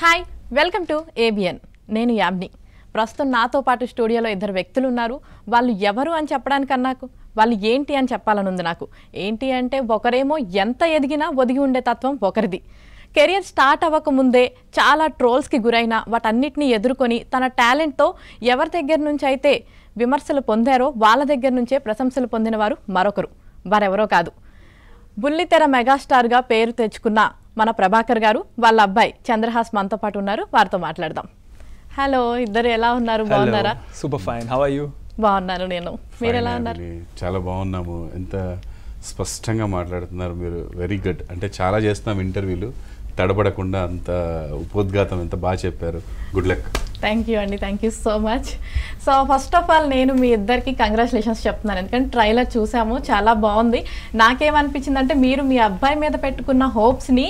Hi welcome to ABN. నేను యాబ్ని. ప్రస్తుతం నాతో పాటు స్టూడియోలో ఇద్దరు వ్యక్తులు ఉన్నారు. వాళ్ళు ఎవరు అని చెప్పడానికన్నా వాళ్ళు ఏంటి అని చెప్పాలనుంది నాకు. ఏంటి అంటే ఒకరేమో ఎంత ఎదిగినా ఒదిగి ఉండే తత్వం ఒకరిది. కెరియర్ స్టార్ట్ అవ్వకముందే చాలా ట్రోల్స్కి గురైన వాటన్నిటిని ఎదుర్కొని తన టాలెంట్తో ఎవరి దగ్గర నుంచి అయితే విమర్శలు పొందారో వాళ్ళ దగ్గర నుంచే ప్రశంసలు పొందిన వారు మరొకరు, వారెవరో కాదు, బుల్లితెర మెగాస్టార్గా పేరు తెచ్చుకున్న మన ప్రభాకర్ గారు. వాళ్ళ అబ్బాయి చంద్రహాస్ మనతో పాటు ఉన్నారు, వారితో మాట్లాడదాం. హలో, ఇద్దరు ఎలా ఉన్నారు? బాగున్నారా? Super fine. How are you? బాగున్నాను నేను. మీరు ఎలా ఉన్నారు? చాలా బాగున్నాము. ఎంత స్పష్టంగా మాట్లాడుతున్నారు మీరు. Very good. అంటే చాలా చేస్తున్నాం ఇంటర్వ్యూలు, తడబడకుండా అంత ఉపోద్ఘాతం ఎంత బాగా చెప్పారు. Good luck. థ్యాంక్ యూ అండి, thank you so much. So first of all నేను మీ ఇద్దరికి కంగ్రాచులేషన్స్ చెప్తున్నాను, ఎందుకంటే ట్రైలర్ చూసాము, చాలా బాగుంది. నాకేమనిపించింది అంటే మీరు మీ అబ్బాయి మీద పెట్టుకున్న హోప్స్ని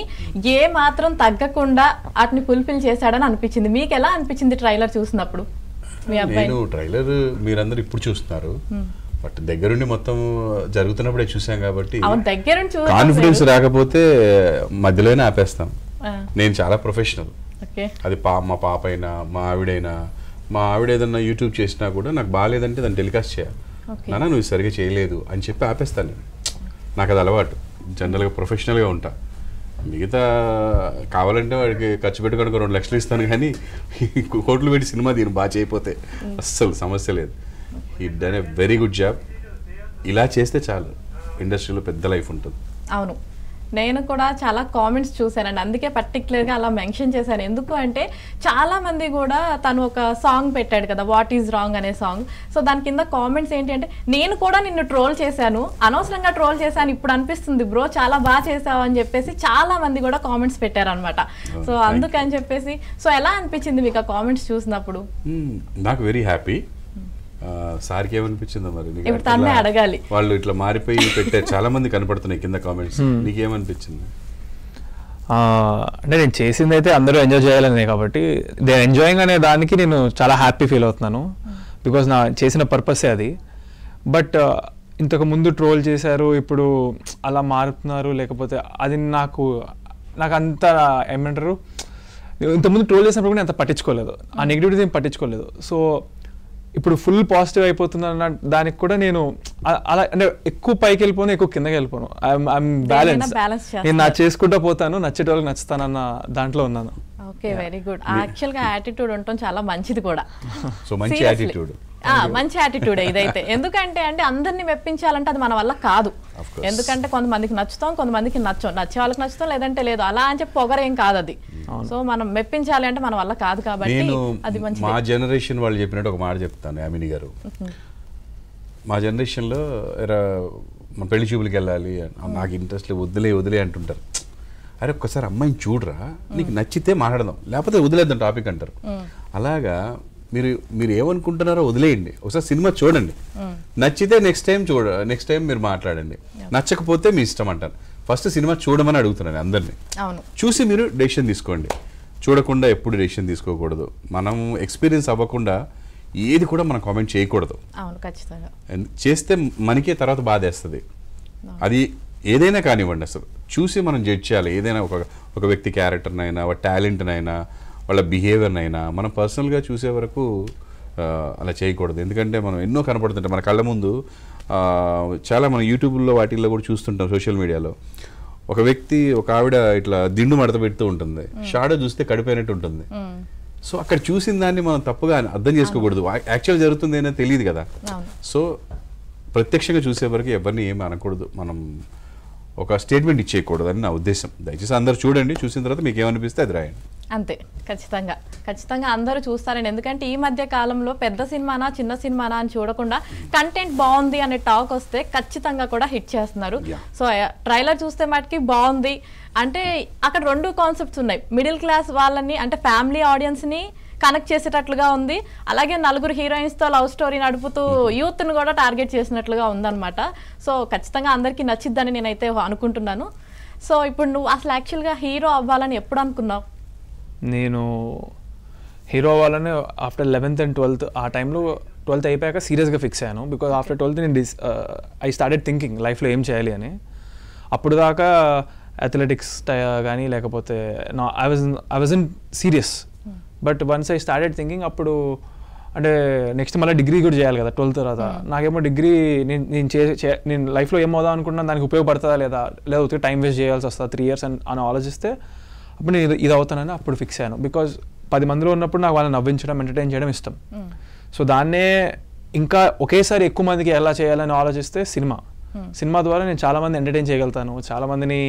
ఏ మాత్రం తగ్గకుండా వాటిని ఫుల్ఫిల్ చేశాడని అనిపించింది. మీకు ఎలా అనిపించింది ట్రైలర్ చూసినప్పుడు? మీ అబ్బాయి ట్రైలర్ మీరందరూ ఇప్పుడు చూస్తున్నారు, బట్ దగ్గరుండి మొత్తం జరుగుతున్నప్పుడే చూసాం కాబట్టి కాన్ఫిడెన్స్ రాకపోతే మధ్యలోనే ఆపేస్తాం. నేను చాలా ప్రొఫెషనల్. అది మా పాప అయినా మా ఆవిడైనా, మా ఆవిడ ఏదన్నా యూట్యూబ్ చేసినా కూడా నాకు బాగాలేదంటే దాన్ని టెలికాస్ట్ చేయాలి. నాన్న నువ్వు సరిగా చేయలేదు అని చెప్పి ఆపేస్తాను నేను. నాకు అది అలవాటు. జనరల్గా ప్రొఫెషనల్గా ఉంటా. మిగతా కావాలంటే వాడికి ఖర్చు పెట్టుకోవడానికి 2 లక్షలు ఇస్తాను, కానీ కోట్లు పెట్టి సినిమా దీన్ని బాగా చేయకపోతే అస్సలు సమస్య లేదు. He done a very good job. ఇలా చేస్తే చాలు, ఇండస్ట్రీలో పెద్ద లైఫ్ ఉంటుంది. అవును, నేను కూడా చాలా కామెంట్స్ చూశానండి, అందుకే పర్టికులర్గా అలా మెన్షన్ చేశాను. ఎందుకు అంటే చాలామంది కూడా తను ఒక సాంగ్ పెట్టాడు కదా, వాట్ ఈజ్ రాంగ్ అనే సాంగ్. సో దాని కింద కామెంట్స్ ఏంటి అంటే, నేను కూడా నిన్ను ట్రోల్ చేశాను, అనవసరంగా ట్రోల్ చేశాను, ఇప్పుడు అనిపిస్తుంది బ్రో చాలా బాగా చేసావు అని చెప్పేసి చాలా మంది కూడా కామెంట్స్ పెట్టారనమాట. సో అందుకని చెప్పేసి, సో ఎలా అనిపించింది మీకు ఆ కామెంట్స్ చూసినప్పుడు? నాకు వెరీ హ్యాపీ. సార్కి ఏమనిపించిందో మరి? ఇప్పుడు తన్నే అడగాలి. వాళ్ళు ఇట్లా మారిపోయి పెట్టారు, చాలా మంది కనపడుతున్నాయి కింద కామెంట్స్. నీకేమనిపించింది? అంటే నేను చేసింది అయితే అందరూ ఎంజాయ్ చేయాలనే కాబట్టి దే ఎంజాయింగ్ అనే దానికి నేను చాలా హ్యాపీ ఫీల్ అవుతున్నాను. బికాజ్ నా చేసిన పర్పసే అది. బట్ ఇంతకు ముందు ట్రోల్ చేశారు, ఇప్పుడు అలా మారుతున్నారు, లేకపోతే అది నాకు అంత ఏమంటారు, ఇంతకుముందు ట్రోల్ చేసినప్పుడు కూడా అంత పట్టించుకోలేదు, ఆ నెగిటివిటీ ఏం పట్టించుకోలేదు. సో ఇప్పుడు ఫుల్ పాజిటివ్ అయిపోతుందన్న దానికి కూడా నేను అలా అంటే ఎక్కువ పైకి వెళ్ళిపోను, ఎక్కువ కిందకి వెళ్ళిపోను. I'm balance. నేను నా చేసుకుంటూ పోతాను, నచ్చేట వాళ్ళకి నచ్చుతానన్న దాంట్లో ఉన్నాను. Okay, very good. యాక్చువల్గా యాటిట్యూడ్ ఉండటం చాలా మంచిది కూడా. సో మంచి యాటిట్యూడ్, మంచి యాటిట్యూడే ఇదైతే. ఎందుకంటే అంటే అందరినీ మెప్పించాలంటే అది మన వల్ల కాదు. ఎందుకంటే కొంతమందికి నచ్చుతాం, కొంతమందికి నచ్చే వాళ్ళకి నచ్చుతాం, లేదంటే లేదు. అలా అని చెప్పి పొగరేం కాదు అది. సో మనం మెప్పించాలి అంటే మన వల్ల కాదు కాబట్టి అది మంచి. మా జనరేషన్ వాళ్ళు చెప్పినట్టు ఒక మాట చెప్తాను యామిని గారు. మా జనరేషన్లో మన పెళ్లి చూపులకి వెళ్ళాలి, నాకు ఇంట్రెస్ట్ వదిలే అంటుంటారు. అరే ఒక్కసారి అమ్మాయిని చూడరా, నీకు నచ్చితే మాట్లాడదాం, లేకపోతే వదిలేద్దాం టాపిక్ అంటారు. అలాగా మీరు ఏమనుకుంటున్నారో వదిలేయండి, ఒకసారి సినిమా చూడండి, నచ్చితే నెక్స్ట్ టైం మీరు మాట్లాడండి, నచ్చకపోతే మీ ఇష్టం అంటారు. ఫస్ట్ సినిమా చూడమని అడుగుతున్నాను అందరినీ. చూసి మీరు డెసిషన్ తీసుకోండి. చూడకుండా ఎప్పుడు డెసిషన్ తీసుకోకూడదు. మనం ఎక్స్పీరియన్స్ అవ్వకుండా ఏది కూడా మనం కామెంట్ చేయకూడదు. చేస్తే మనకే తర్వాత బాధేస్తుంది. అది ఏదైనా కానివ్వండి, అసలు చూసి మనం జడ్జ్ చేయాలి. ఏదైనా ఒక వ్యక్తి క్యారెక్టర్నైనా, వాళ్ళ టాలెంట్నైనా, వాళ్ళ బిహేవియర్నైనా మనం పర్సనల్గా చూసే వరకు అలా చేయకూడదు. ఎందుకంటే మనం ఎన్నో కనపడుతుంటాం మన కళ్ళ ముందు. చాలా మనం యూట్యూబ్లో వాటిల్లో కూడా చూస్తుంటాం, సోషల్ మీడియాలో. ఒక వ్యక్తి, ఒక ఆవిడ ఇట్లా దిండు మడత పెడుతూ ఉంటుంది, షాడో చూస్తే కడిపోయినట్టు ఉంటుంది. సో అక్కడ చూసిన దాన్ని మనం తప్పుగా అర్థం చేసుకోకూడదు. యాక్చువల్ జరుగుతుంది ఏదో తెలియదు కదా. సో ప్రత్యక్షంగా చూసే వరకు ఎవరిని ఏమి అనకూడదు, మనం ఒక స్టేట్మెంట్ ఇచ్చేయకూడదు అని నా ఉద్దేశం. దయచేసి అందరూ చూడండి, చూసిన తర్వాత మీకు ఏమనిపిస్తే అది రాయండి. అంతే, ఖచ్చితంగా అందరూ చూస్తారండి. ఎందుకంటే ఈ మధ్య కాలంలో పెద్ద సినిమానా చిన్న సినిమానా అని చూడకుండా కంటెంట్ బాగుంది అనే టాక్ వస్తే ఖచ్చితంగా కూడా హిట్ చేస్తున్నారు. సో ట్రైలర్ చూస్తే మటుకి బాగుంది అంటే అక్కడ 2 కాన్సెప్ట్స్ ఉన్నాయి. మిడిల్ క్లాస్ వాళ్ళని అంటే ఫ్యామిలీ ఆడియన్స్ని కనెక్ట్ చేసేటట్లుగా ఉంది, అలాగే 4 హీరోయిన్స్తో లవ్ స్టోరీ నడుపుతూ యూత్ని కూడా టార్గెట్ చేసినట్లుగా ఉందన్నమాట. సో ఖచ్చితంగా అందరికీ నచ్చిద్దని నేనైతే అనుకుంటున్నాను. సో ఇప్పుడు నువ్వు అసలు యాక్చువల్గా హీరో అవ్వాలని ఎప్పుడు అనుకున్నావు? నేను హీరో అవ్వాలని ఆఫ్టర్ 11th and 12th, ఆ టైంలో 12th అయిపోయాక సీరియస్గా ఫిక్స్ అయ్యాను. బికాజ్ ఆఫ్టర్ 12th నేను ఐ స్టార్టెడ్ థింకింగ్ లైఫ్లో ఏం చేయాలి అని. అప్పుడు దాకా అథ్లెటిక్స్ కానీ లేకపోతే I was in serious. But once I started thinking అప్పుడు అంటే నెక్స్ట్ మళ్ళీ డిగ్రీ కూడా చేయాలి కదా 12th తర్వాత. నాకేమో డిగ్రీ నేను లైఫ్లో ఏం అవుదాం అనుకుంటున్నాను, దానికి ఉపయోగపడుతుందా లేదా టైం వేస్ట్ చేయాల్సి వస్తుందా 3 years అని ఆలోచిస్తే అప్పుడు నేను ఇది అవుతానని అప్పుడు ఫిక్స్ అయ్యాను. బికాజ్ 10 మందిలో ఉన్నప్పుడు నాకు వాళ్ళని నవ్వించడం, ఎంటర్టైన్ చేయడం ఇష్టం. సో దాన్నే ఇంకా ఒకేసారి ఎక్కువ మందికి ఎలా చేయాలని ఆలోచిస్తే సినిమా ద్వారా నేను చాలా మంది ఎంటర్టైన్ చేయగలుగుతాను, చాలా మందిని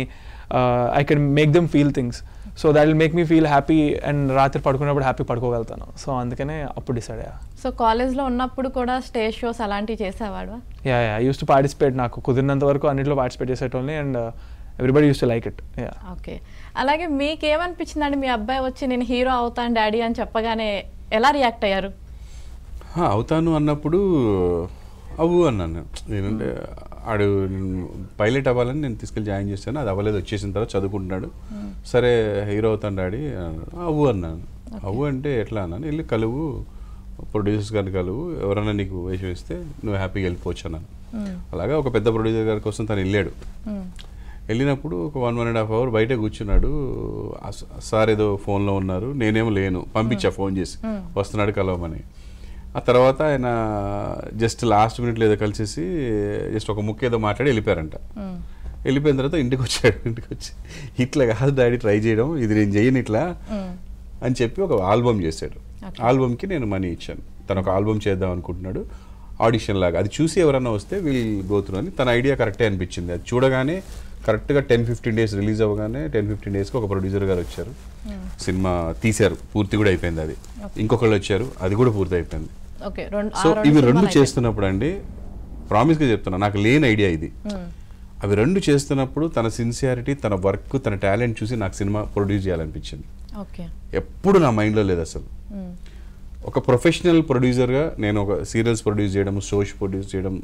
I can make them feel things. So that will make me feel happy and రాత్రి పడుకున్నప్పుడు హ్యాపీ పడుకోగలుగుతాను. సో అందుకనే అప్పుడు డిసైడ్ అయ్యా. సో కాలేజ్లో ఉన్నప్పుడు కూడా స్టేజ్ షోస్ అలాంటివి చేసేవాడు? I use to participate. నాకు కుదిరినంత వరకు అన్నింటిలో పార్టిసిపేట్ చేసేటోళ్ళని and everybody use to like it. Okay. అలాగే మీకేమనిపించిందండి మీ అబ్బాయి వచ్చి నేను హీరో అవుతాను డాడీ అని చెప్పగానే ఎలా రియాక్ట్ అయ్యారు? అవుతాను అన్నప్పుడు అవ్వు అన్నాను. ఏంటంటే ఆడు పైలట్ అవ్వాలని నేను తీసుకెళ్ళి జాయిన్ చేశాను, అది అవ్వలేదు. వచ్చేసిన తర్వాత చదువుకుంటున్నాడు. సరే హీరో అవుతాను డాడీ అవ్వు అన్నాను. అవ్వు అంటే ఎట్లా అన్నాను, వెళ్ళి కలువు, ప్రొడ్యూసర్స్ గారిని కలువు, ఎవరైనా నీకు వేషం ఇస్తే నువ్వు హ్యాపీగా వెళ్ళిపోవచ్చు అన్నాను. అలాగా ఒక పెద్ద ప్రొడ్యూసర్ గారి కోసం తను వెళ్ళాడు. వెళ్ళినప్పుడు ఒక 1.5 hour బయట కూర్చున్నాడు. సార్ ఏదో ఫోన్లో ఉన్నారు, నేనేమో లేను, పంపించా ఫోన్ చేసి వస్తున్నాడు కలవమని. ఆ తర్వాత ఆయన జస్ట్ లాస్ట్ మినిట్లో ఏదో కలిసేసి జస్ట్ ఒక ముక్క ఏదో మాట్లాడి వెళ్ళిపోయారంట. వెళ్ళిపోయిన తర్వాత ఇంటికి వచ్చాడు. ఇంటికి వచ్చి ఇట్లా కాదు డాడీ ట్రై చేయడం, ఇది నేను చేయను ఇట్లా అని చెప్పి ఒక ఆల్బమ్ చేశాడు. ఆల్బమ్కి నేను మనీ ఇచ్చాను. తను ఒక ఆల్బమ్ చేద్దాం అనుకుంటున్నాడు, ఆడిషన్ లాగా. అది చూసి ఎవరన్నా వస్తే వీళ్ళు గోతురు అని తన ఐడియా కరెక్టే అనిపించింది. అది చూడగానే కరెక్ట్గా 10-15 days రిలీజ్ అవ్వగానే 10-15 daysకి ఒక ప్రొడ్యూసర్ గారు వచ్చారు, సినిమా తీశారు, పూర్తి కూడా అయిపోయింది. అది ఇంకొకళ్ళు వచ్చారు, అది కూడా పూర్తి అయిపోయింది. సో ఇవి 2 చేస్తున్నప్పుడు అండి, ప్రామిస్గా చెప్తున్నా, నాకు లేని ఐడియా ఇది. అవి 2 చేస్తున్నప్పుడు తన సిన్సియారిటీ, తన వర్క్, తన టాలెంట్ చూసి నాకు సినిమా ప్రొడ్యూస్ చేయాలనిపించింది. ఎప్పుడు నా మైండ్లో లేదు అసలు. ఒక ప్రొఫెషనల్ ప్రొడ్యూసర్గా నేను ఒక సీరియల్స్ ప్రొడ్యూస్ చేయడం, షోస్ ప్రొడ్యూస్ చేయడం,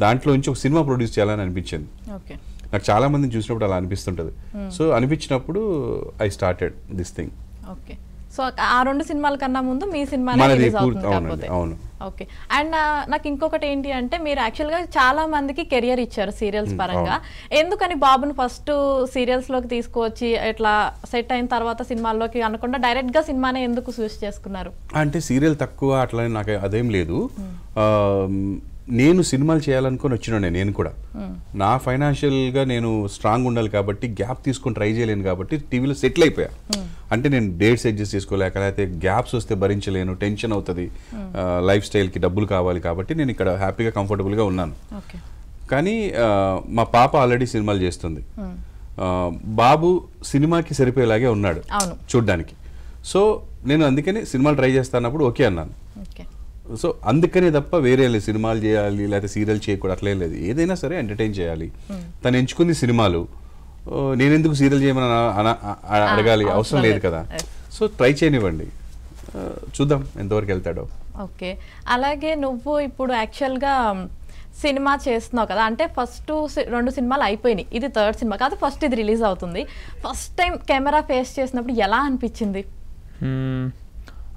దాంట్లో నుంచి ఒక సినిమా ప్రొడ్యూస్ చేయాలని అనిపించింది. నాకు చాలా మందిని చూసినప్పుడు అలా అనిపిస్తుంటుంది. సో అనిపించినప్పుడు I started this thing. Okay. So ఆ 2 సినిమాల కన్నా ముందు మీ సినిమా అవును. ఓకే. అండ్ నాకు ఇంకొకటి ఏంటి అంటే మీరు యాక్చువల్గా చాలా మందికి కెరియర్ ఇచ్చారు సీరియల్స్ పరంగా. ఎందుకని బాబుని ఫస్ట్ సీరియల్స్లోకి తీసుకువచ్చి ఇట్లా సెట్ అయిన తర్వాత సినిమాల్లోకి అనకుండా డైరెక్ట్గా సినిమానే ఎందుకు చూస్ చేసుకున్నారు? అంటే సీరియల్ తక్కువ అట్లా నాకు అదేం లేదు. నేను సినిమాలు చేయాలనుకుని వచ్చిన నేను కూడా నా ఫైనాన్షియల్గా నేను స్ట్రాంగ్ ఉండాలి కాబట్టి గ్యాప్ తీసుకొని ట్రై చేయలేను కాబట్టి టీవీలో సెటిల్ అయిపోయా. అంటే నేను డేట్స్ అడ్జస్ట్ చేసుకోలేక, లేకపోతే గ్యాప్స్ వస్తే భరించలేను, టెన్షన్ అవుతుంది, లైఫ్ స్టైల్కి డబ్బులు కావాలి కాబట్టి నేను ఇక్కడ హ్యాపీగా కంఫర్టబుల్గా ఉన్నాను. కానీ మా పాప ఆల్రెడీ సినిమాలు చేస్తుంది, బాబు సినిమాకి సరిపోయేలాగే ఉన్నాడు చూడ్డానికి. సో నేను అందుకని సినిమాలు ట్రై చేస్తానప్పుడు ఓకే అన్నాను. సో అందుకనే తప్ప వేరే లేదు, సినిమాలు చేయాలి లేకపోతే సీరియల్ చేయకూడదు అట్లే లేదు. ఏదైనా సరే ఎంటర్టైన్ చేయాలి. తను ఎంచుకుంది సినిమాలు, నేనెందుకు సీరియల్ చేయమని అడగాలి, అవసరం లేదు కదా. సో ట్రై చేయనివ్వండి, చూద్దాం ఎంతవరకు వెళ్తాడో. ఓకే. అలాగే నువ్వు ఇప్పుడు యాక్చువల్గా సినిమా చేస్తున్నావు కదా, అంటే ఫస్ట్ 2 సినిమాలు అయిపోయినాయి, ఇది 3rd సినిమా కాదు, ఫస్ట్ ఇది రిలీజ్ అవుతుంది. ఫస్ట్ టైం కెమెరా ఫేస్ చేసినప్పుడు ఎలా అనిపించింది?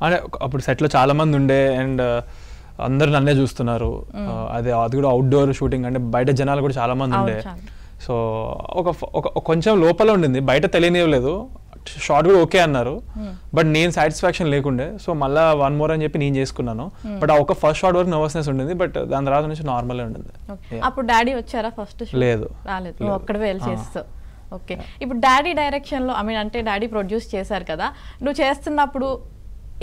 అంటే అప్పుడు సెట్లో చాలా మంది ఉండే అండ్ అందరు నన్నే చూస్తున్నారు. అది కూడా అవుట్డోర్ షూటింగ్ అంటే బయట జనాలు కూడా చాలా మంది ఉండే. సో ఒక కొంచెం లోపల ఉండింది, బయట తెలియనివ్వలేదు. షార్ట్ కూడా ఓకే అన్నారు, బట్ నేను సాటిస్ఫాక్షన్ లేకుండే. సో మళ్ళీ 1 more అని చెప్పి నేను చేసుకున్నాను. బట్ ఆ ఒక ఫస్ట్ షార్ట్ వరకు నర్వస్నెస్ ఉండింది, బట్ దాని తర్వాత నుంచి నార్మల్ ఉండింది. అప్పుడు డాడీ వచ్చారా ఫస్ట్? లేదు, రాలేదు, నువ్వు ఒక్కడే వెళ్ళి చేస్తావు. ఓకే. ఇప్పుడు డాడీ డైరెక్షన్లో అంటే డాడీ ప్రొడ్యూస్ చేశారు కదా, నువ్వు చేస్తున్నప్పుడు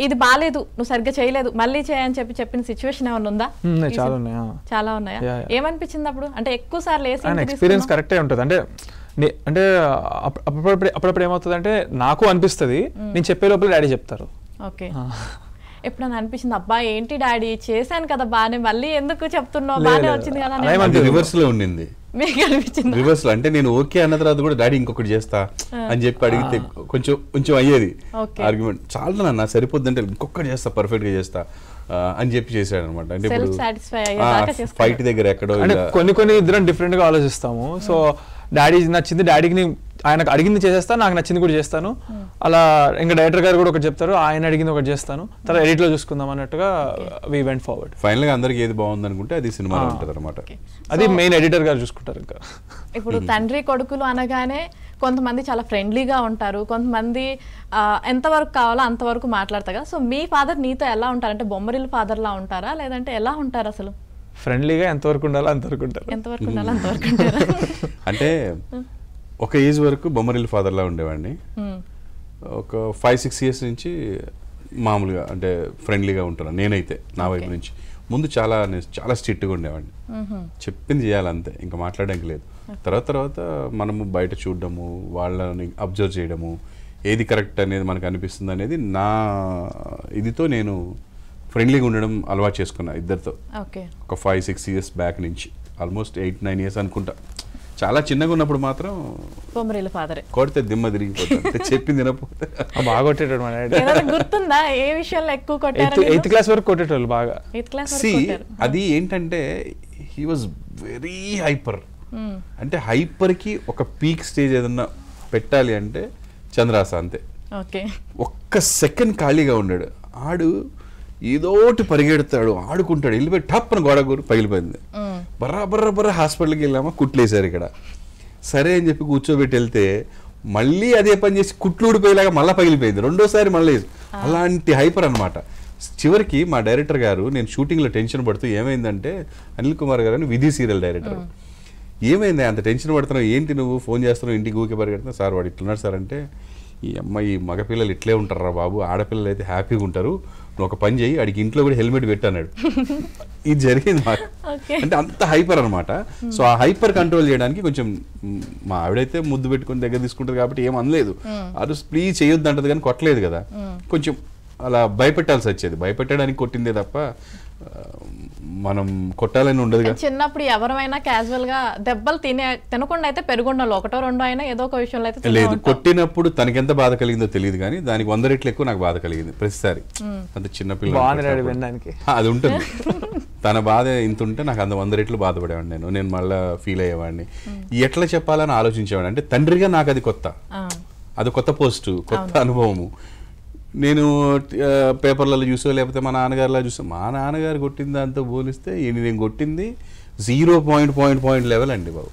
ఇది బాలేదు, నువ్వు సరిగ్గా చేయలేదు, మళ్ళీ చేయని చెప్పిన సిచ్యువేషన్ ఏమైనా ఉందా? చాలా ఉన్నాయా? ఏమనిపించింది అప్పుడు? అంటే ఎక్కువ సార్లు ఎక్స్పీరియన్స్ కరెక్టే ఉంటుంది. అంటే అప్పుడప్పుడు ఏమవుతుంది అంటే నాకు అనిపిస్తుంది, నేను చెప్పే లోపల డాడీ చెప్తారు. ఓకే. ఎప్పుడన్నా అనిపించింది అబ్బా ఏంటి డాడీ చేశాను కదా బానే, మళ్ళీ ఎందుకు చెప్తున్నావు, బానే వచ్చింది కదా? రివర్స్ లో ఉండింది. మీకు అనిపించింది రివర్స్ లో? అంటే నేను ఓకే అన్న తర్వాత కూడా డాడీ ఇంకొకటి చేస్తా అని చెప్పి అడిగితే కొంచెం అయ్యేది ఆర్గ్యుమెంట్. చాలా నాన్న సరిపోద్ది అంటే ఇంకొకటి చేస్తా, పర్ఫెక్ట్ గా చేస్తా అని చెప్పి చేశాడు అనమాట. అంటే ఇప్పుడు ఫైట్ దగ్గర ఎక్కడో కొన్ని ఇద్దరం డిఫరెంట్ గా ఆలోచిస్తాము. సో డాడీ నచ్చింది డాడీకి ఆయనకు అడిగింది చేసేస్తాను, నాకు నచ్చింది కూడా చేస్తాను. అలా ఇంకా డైరెక్టర్ గారు కూడా ఒకటి చెప్తారు, ఆయన అడిగింది ఒకటి చేస్తాను, తర్వాత ఎడిట్లో చూసుకుందాం అన్నట్టుగా వి వెంట్ ఫార్వర్డ్. ఫైనల్ గా అందరికి ఏది బాగుంది అనుకుంటే అది సినిమాలో ఉంటుంది అనమాట. అది మెయిన్ ఎడిటర్ గారు చూసుకుంటారు. ఇంకా ఇప్పుడు తండ్రి కొడుకులు అనగానే కొంతమంది చాలా ఫ్రెండ్లీగా ఉంటారు, కొంతమంది ఎంతవరకు కావాలో అంతవరకు మాట్లాడతారు కదా. సో మీ ఫాదర్ నీతో ఎలా ఉంటారు? అంటే బొమ్మరిల్లు ఫాదర్లా ఉంటారా లేదంటే ఎలా ఉంటారు అసలు? ఫ్రెండ్లీగా ఎంతవరకు ఉండాలో అంతవరకు ఉంటారు. ఎంతవరకు ఉండాలో అంతవరకు ఉంటారు. అంటే ఒక ఏజ్ వరకు బొమ్మరిల్లు ఫాదర్లా ఉండేవాడిని. ఒక 5-6 years నుంచి మామూలుగా అంటే ఫ్రెండ్లీగా ఉంటున్నాను నేనైతే నా వైపు నుంచి. ముందు నేను చాలా స్ట్రిక్ట్గా ఉండేవాడిని, చెప్పింది చేయాలంతే, ఇంకా మాట్లాడడానికి లేదు. తర్వాత మనము బయట చూడడము, వాళ్ళని అబ్జర్వ్ చేయడము, ఏది కరెక్ట్ అనేది మనకు అనిపిస్తుంది అనేది నా ఇదితో నేను ఫ్రెండ్లీగా ఉండడం అలవాటు చేసుకున్నా ఇద్దరితో. ఒక 5-6 years బ్యాక్ నుంచి, ఆల్మోస్ట్ 8-9 years అనుకుంటా. చాలా చిన్నగా ఉన్నప్పుడు మాత్రం బొమ్మరిల్లు ఫాదరే, కొడితే దిమ్మ తిరిగిపోతుంది, చెప్పింది తినకపోతే. బాగా కొట్టేటాడు మా డాడీ. గుర్తుందా ఏ విషయంలో ఎక్కువ కొట్టారు? 8th class వరకు కొట్టేటోళ్ళు బాగా. అది ఏంటంటే హీ వాజ్ వెరీ హైపర్. అంటే హైపర్ కి ఒక పీక్ స్టేజ్ ఏదన్నా పెట్టాలి అంటే చంద్రాస అంతే. ఒక్క సెకండ్ ఖాళీగా ఉన్నాడు ఆడు, ఏదోటి పరిగెడతాడు, ఆడుకుంటాడు, వెళ్ళిపోయి టప్ అని గోడగూరు పగిలిపోయింది. బర్రా హాస్పిటల్కి వెళ్ళామా, కుట్లేసారు ఇక్కడ. సరే అని చెప్పి కూర్చోబెట్టి వెళ్తే మళ్ళీ అదే పని చేసి కుట్లు ఊడిపోయేలాగా మళ్ళీ పగిలిపోయింది, రెండోసారి మళ్ళీ. అలాంటి హైపర్ అనమాట. చివరికి మా డైరెక్టర్ గారు, నేను షూటింగ్లో టెన్షన్ పడుతూ, ఏమైందంటే అనిల్ కుమార్ గారు అని విధి సీరియల్ డైరెక్టర్, ఏమైంది అంత టెన్షన్ పడుతున్నావు, ఏంటి నువ్వు ఫోన్ చేస్తున్నావు, ఇంటికి ఊకే పరిగెడుతున్నావు. సార్ వాడు ఇట్లున్నాడు సార్ అంటే, ఈ అమ్మాయి మగపిల్లలు ఇట్లే ఉంటారా బాబు, ఆడపిల్లలు అయితే హ్యాపీగా ఉంటారు, నువ్వు ఒక పని చేయి, అడిగి ఇంట్లో కూడా హెల్మెట్ పెట్టన్నాడు. ఇది జరిగింది మాకు. అంటే అంత హైపర్ అనమాట. సో ఆ హైపర్ కంట్రోల్ చేయడానికి కొంచెం మా ఆవిడైతే ముద్దు పెట్టుకుని దగ్గర తీసుకుంటుంది కాబట్టి ఏం అనలేదు, అది ప్లీజ్ చేయొద్దు అంటది కానీ కొట్టలేదు కదా. కొంచెం అలా భయపెట్టాల్సి వచ్చేది, భయపెట్టడానికి కొట్టిందే తప్ప మనం కొట్టాలని ఉండదు. చిన్నప్పుడు ఎవరైనా క్యాజువల్ గా దెబ్బలు తినకుండా అయితే పెరుగుండాలి, ఒకటో రెండో అయినా ఏదో ఒక విషయంలో అయితే లేదు. కొట్టినప్పుడు తనకెంత బాధ కలిగిందో తెలియదు కానీ దానికి 100 రెట్లు ఎక్కువ నాకు బాధ కలిగింది ప్రతిసారి. అంత చిన్నపిల్ల అది ఉంటుంది, తన బాధ ఇంత ఉంటే నాకు అంత 100 రెట్లు బాధపడేవాడిని. నేను మళ్ళీ ఫీల్ అయ్యేవాడిని, ఎట్లా చెప్పాలని ఆలోచించేవాడిని. అంటే తండ్రిగా నాకు అది కొత్త, అది కొత్త పోస్ట్, కొత్త అనుభవము. నేను పేపర్లలో చూసో లేకపోతే మా నాన్నగారిలా చూసా, మా నాన్నగారు కొట్టిన దాంతో పోలిస్తే నేను కొట్టింది 0.0 లెవెల్ అండి బాబు.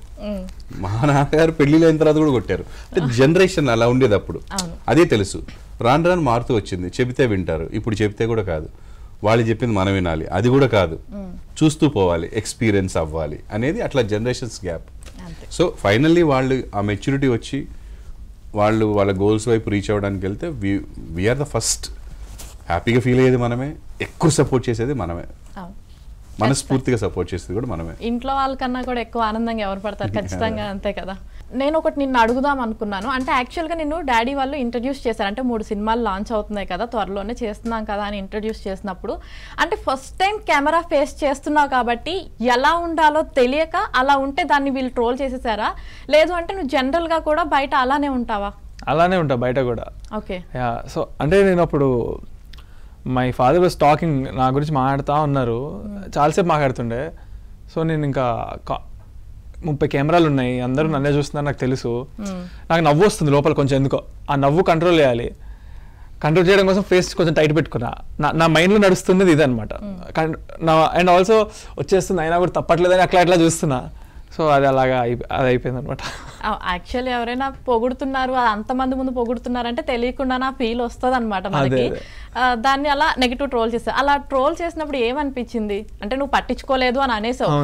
మా నాన్నగారు పెళ్లిలో అయిన తర్వాత కూడా కొట్టారు. అంటే జనరేషన్ అలా ఉండేది అప్పుడు, అదే తెలుసు. రాను మారుతూ వచ్చింది. చెబితే వింటారు, ఇప్పుడు చెబితే కూడా కాదు, వాళ్ళు చెప్పింది మనం వినాలి, అది కూడా కాదు, చూస్తూ పోవాలి, ఎక్స్పీరియన్స్ అవ్వాలి అనేది అట్లా జనరేషన్స్ గ్యాప్. సో ఫైనల్లీ వాళ్ళు ఆ మెచ్యూరిటీ వచ్చి వాళ్ళు వాళ్ళ గోల్స్ వైపు రీచ్ అవ్వడానికి వెళ్తే వీఆర్ ద ఫస్ట్. హ్యాపీగా ఫీల్ అయ్యేది మనమే, ఎక్కువ సపోర్ట్ చేసేది మనమే, మనస్ఫూర్తిగా సపోర్ట్ చేసేది కూడా మనమే. ఇంట్లో వాళ్ళకన్నా కూడా ఎక్కువ ఆనందంగా ఎవరు పడతారు, ఖచ్చితంగా అంతే కదా. నేను ఒకటి నిన్ను అడుగుదాం అనుకున్నాను. అంటే యాక్చువల్గా నిన్ను డాడీ వాళ్ళు ఇంట్రడ్యూస్ చేశారు, అంటే 3 సినిమాలు లాంచ్ అవుతున్నాయి కదా, త్వరలోనే చేస్తున్నాం కదా అని ఇంట్రడ్యూస్ చేసినప్పుడు, అంటే ఫస్ట్ టైం కెమెరా ఫేస్ చేస్తున్నావు కాబట్టి ఎలా ఉండాలో తెలియక అలా ఉంటే దాన్ని వీళ్ళు ట్రోల్ చేసేసారా, లేదు అంటే నువ్వు జనరల్గా కూడా బయట అలానే ఉంటావా? అలానే ఉంటా బయట కూడా. ఓకే. సో అంటే నేను అప్పుడు మై ఫాదర్ వాజ్ టాకింగ్, నా గురించి మాట్లాడుతూ ఉన్నారు, చాలాసేపు మాట్లాడుతుండే. సో నేను ఇంకా 30 కెమెరాలు ఉన్నాయి, అందరూ నన్నే చూస్తున్నారు, నాకు తెలుసు. నాకు నవ్వు వస్తుంది లోపల కొంచెం, ఎందుకో ఆ నవ్వు కంట్రోల్ చేయాలి. కంట్రోల్ చేయడం కోసం ఫేస్ కొంచెం టైట్ పెట్టుకున్నా. నా మైండ్లో నడుస్తున్నది ఇదనమాట. అండ్ ఆల్సో వచ్చేస్తుంది అయినా కూడా తప్పట్లేదని అట్లా చూస్తున్నా. సో అది అలాగా అది అయిపోయింది అనమాట. యాక్చువల్లీ ఎవరైనా పొగుడుతున్నారు, అంతమంది ముందు పొగుడుతున్నారంటే తెలియకుండా నా ఫీల్ వస్తుంది అనమాట మనకి. దాన్ని అలా నెగిటివ్ ట్రోల్ చేస్తా. అలా ట్రోల్ చేసినప్పుడు ఏమనిపించింది? అంటే నువ్వు పట్టించుకోలేదు అని అనేసావు,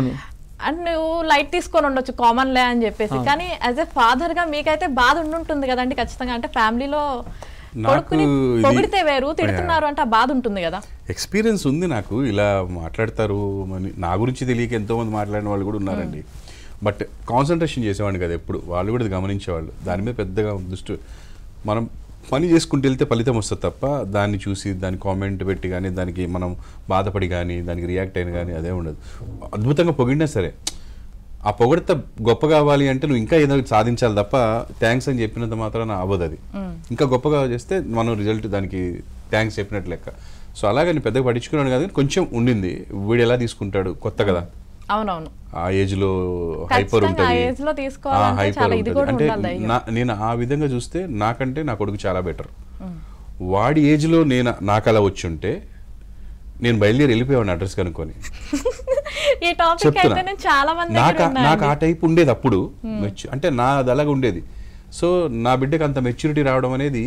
అండ్ నువ్వు లైట్ తీసుకొని ఉండొచ్చు, కామన్ లే అని చెప్పేసి. కానీ యాజ్ ఎ ఫాదర్ గా మీకైతే బాధ ఉండుంటుంది కదండి ఖచ్చితంగా. అంటే ఫ్యామిలీలో కొడుకుని పొగిడితే వేరు, తిడుతున్నారు అంటే ఆ బాధ ఉంటుంది కదా. ఎక్స్పీరియన్స్ ఉంది నాకు, ఇలా మాట్లాడతారు నా గురించి తెలియక ఎంతో మంది మాట్లాడిన వాళ్ళు కూడా ఉన్నారండి. బట్ కాన్సన్ట్రేషన్ చేసేవాడిని కదా ఎప్పుడు, వాళ్ళు కూడా గమనించేవాళ్ళు. దాని మీద పెద్దగా దృష్టి, మనం పని చేసుకుంటూ వెళ్తే ఫలితం వస్తుంది తప్ప దాన్ని చూసి దాన్ని కామెంట్ పెట్టి కానీ దానికి మనం బాధపడి కానీ దానికి రియాక్ట్ అయిన కానీ అదే ఉండదు. అద్భుతంగా పొగిడినా సరే ఆ పొగడితే గొప్ప కావాలి అంటే నువ్వు ఇంకా ఏదో సాధించాలి తప్ప థ్యాంక్స్ అని చెప్పినంత మాత్రాన అవ్వదు. అది ఇంకా గొప్పగా చేస్తే మనం రిజల్ట్ దానికి థ్యాంక్స్ చెప్పినట్టు లెక్క. సో అలాగే నేను పెద్దగా పట్టించుకున్నాను కాదు, కొంచెం ఉండింది. వీడు ఎలా తీసుకుంటాడు, కొత్త కదా, అవునవును. ఆ ఏజ్లో హైపర్ ఖచ్చితంగా ఆ ఉంటుంది, ఏజ్ లో తీసుకోవాలంటే చాలా ఇది కూడా అంటే ఉండాలి ధైర్యం. నేను ఆ విధంగా చూస్తే నాకంటే నా కొడుకు చాలా బెటర్. వాడి ఏజ్లో నాకు అలా వచ్చి ఉంటే నేను బయలుదేరి వెళ్ళిపోయాను అడ్రస్ కనుక్కొని. ఈ టాపిక్ అయితే నేను చాలా మంది దగ్గర నాకు విన్నాను. ఆ టైప్ ఉండేది అప్పుడు, అంటే నాది అలాగ ఉండేది. సో నా బిడ్డకి అంత మెచ్యూరిటీ రావడం అనేది,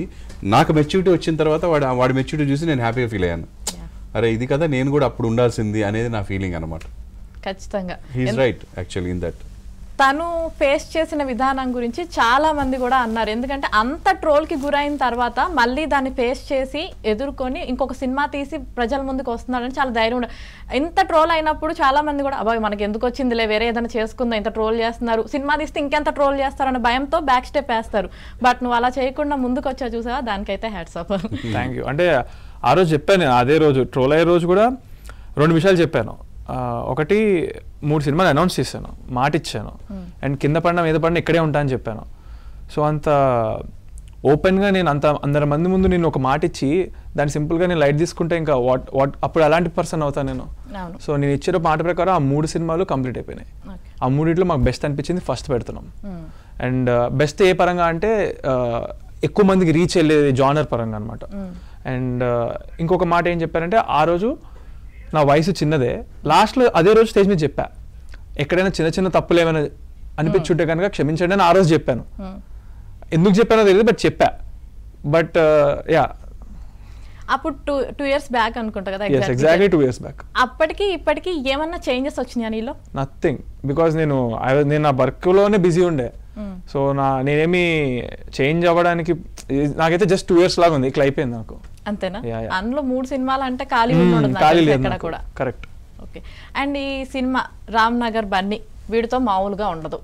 నాకు మెచ్యూరిటీ వచ్చిన తర్వాత వాడి మెచ్యూరిటీ చూసి నేను హ్యాపీగా ఫీల్ అయ్యాను. అరే ఇది కదా నేను కూడా అప్పుడు ఉండాల్సింది అనేది నా ఫీలింగ్ అనమాట. ఖచ్చితంగా he's right actually in that. తను ఫేస్ చేసిన విధానం గురించి చాలా మంది కూడా అన్నారు. ఎందుకంటే అంత ట్రోల్కి గురైన తర్వాత మళ్ళీ దాన్ని ఫేస్ చేసి ఎదుర్కొని ఇంకొక సినిమా తీసి ప్రజల ముందుకు వస్తున్నాడని చాలా ధైర్యం ఉండాలి. ఇంత ట్రోల్ అయినప్పుడు చాలా మంది కూడా అబ్బాయి మనకి ఎందుకు వచ్చిందిలే, వేరే ఏదైనా చేసుకుందాం, ఇంత ట్రోల్ చేస్తున్నారు, సినిమా తీస్తే ఇంకెంత ట్రోల్ చేస్తారన్న భయంతో బ్యాక్ స్టెప్ వేస్తారు. బట్ నువ్వు అలా చేయకుండా ముందుకు వచ్చా చూసావా, దానికైతే హ్యాట్స్ ఆఫ్. Thank you. అంటే ఆ రోజు చెప్పాను నేను, అదే రోజు ట్రోల్ అయ్యే రోజు కూడా 2 విషయాలు చెప్పాను. ఒకటి 3 సినిమాలు అనౌన్స్ చేశాను, మాట ఇచ్చాను, అండ్ కింద పడిన మీద పడిన ఇక్కడే ఉంటా అని చెప్పాను. సో అంత ఓపెన్గా నేను అందరి మంది ముందు నేను ఒక మాట ఇచ్చి దాన్ని సింపుల్గా నేను లైట్ తీసుకుంటే ఇంకా వాట్ అప్పుడు అలాంటి పర్సన్ అవుతాను నేను. సో నేను ఇచ్చిన మాట ప్రకారం ఆ 3 సినిమాలు కంప్లీట్ అయిపోయినాయి. ఆ 3 మాకు బెస్ట్ అనిపించింది ఫస్ట్ పెడుతున్నాం. అండ్ బెస్ట్ ఏ పరంగా అంటే ఎక్కువ మందికి రీచ్ వెళ్ళేది జానర్ పరంగా అనమాట. అండ్ ఇంకొక మాట ఏం చెప్పారంటే, ఆ రోజు నా వయసు చిన్నదే, లాస్ట్లో అదే రోజు స్టేజ్ మీద చెప్పా, ఎక్కడైనా చిన్న చిన్న తప్పులు ఏమైనా అనిపించుంటే కనుక క్షమించండి అని ఆ రోజు చెప్పాను. ఎందుకు చెప్పానో తెలియదు, బట్ చెప్పా. బట్ యా, అప్పుడు 2 years బ్యాక్ అనుకుంటా కదా. Exactly 2 years back. అప్పటికి ఇప్పటికి ఏమన్నా చేంజెస్ వచ్చినాయా నీలో? నథింగ్, బికాజ్ నేను నా వర్క్లోనే బిజీ ఉండే. సో నేనేమి చేంజ్ అవ్వడానికి, నాకైతే జస్ట్ 2 years లాగా ఉంది, ఇట్లా అయిపోయింది నాకు. అంతేనా? Yeah, yeah. అందులో 3 సినిమాలు అంటే ఖాళీ ఉండదు ఎక్కడ కూడా. కరెక్ట్. ఓకే. అండ్ ఈ సినిమా రామ్ నగర్ బన్నీ వీడితో మామూలుగా ఉండదు.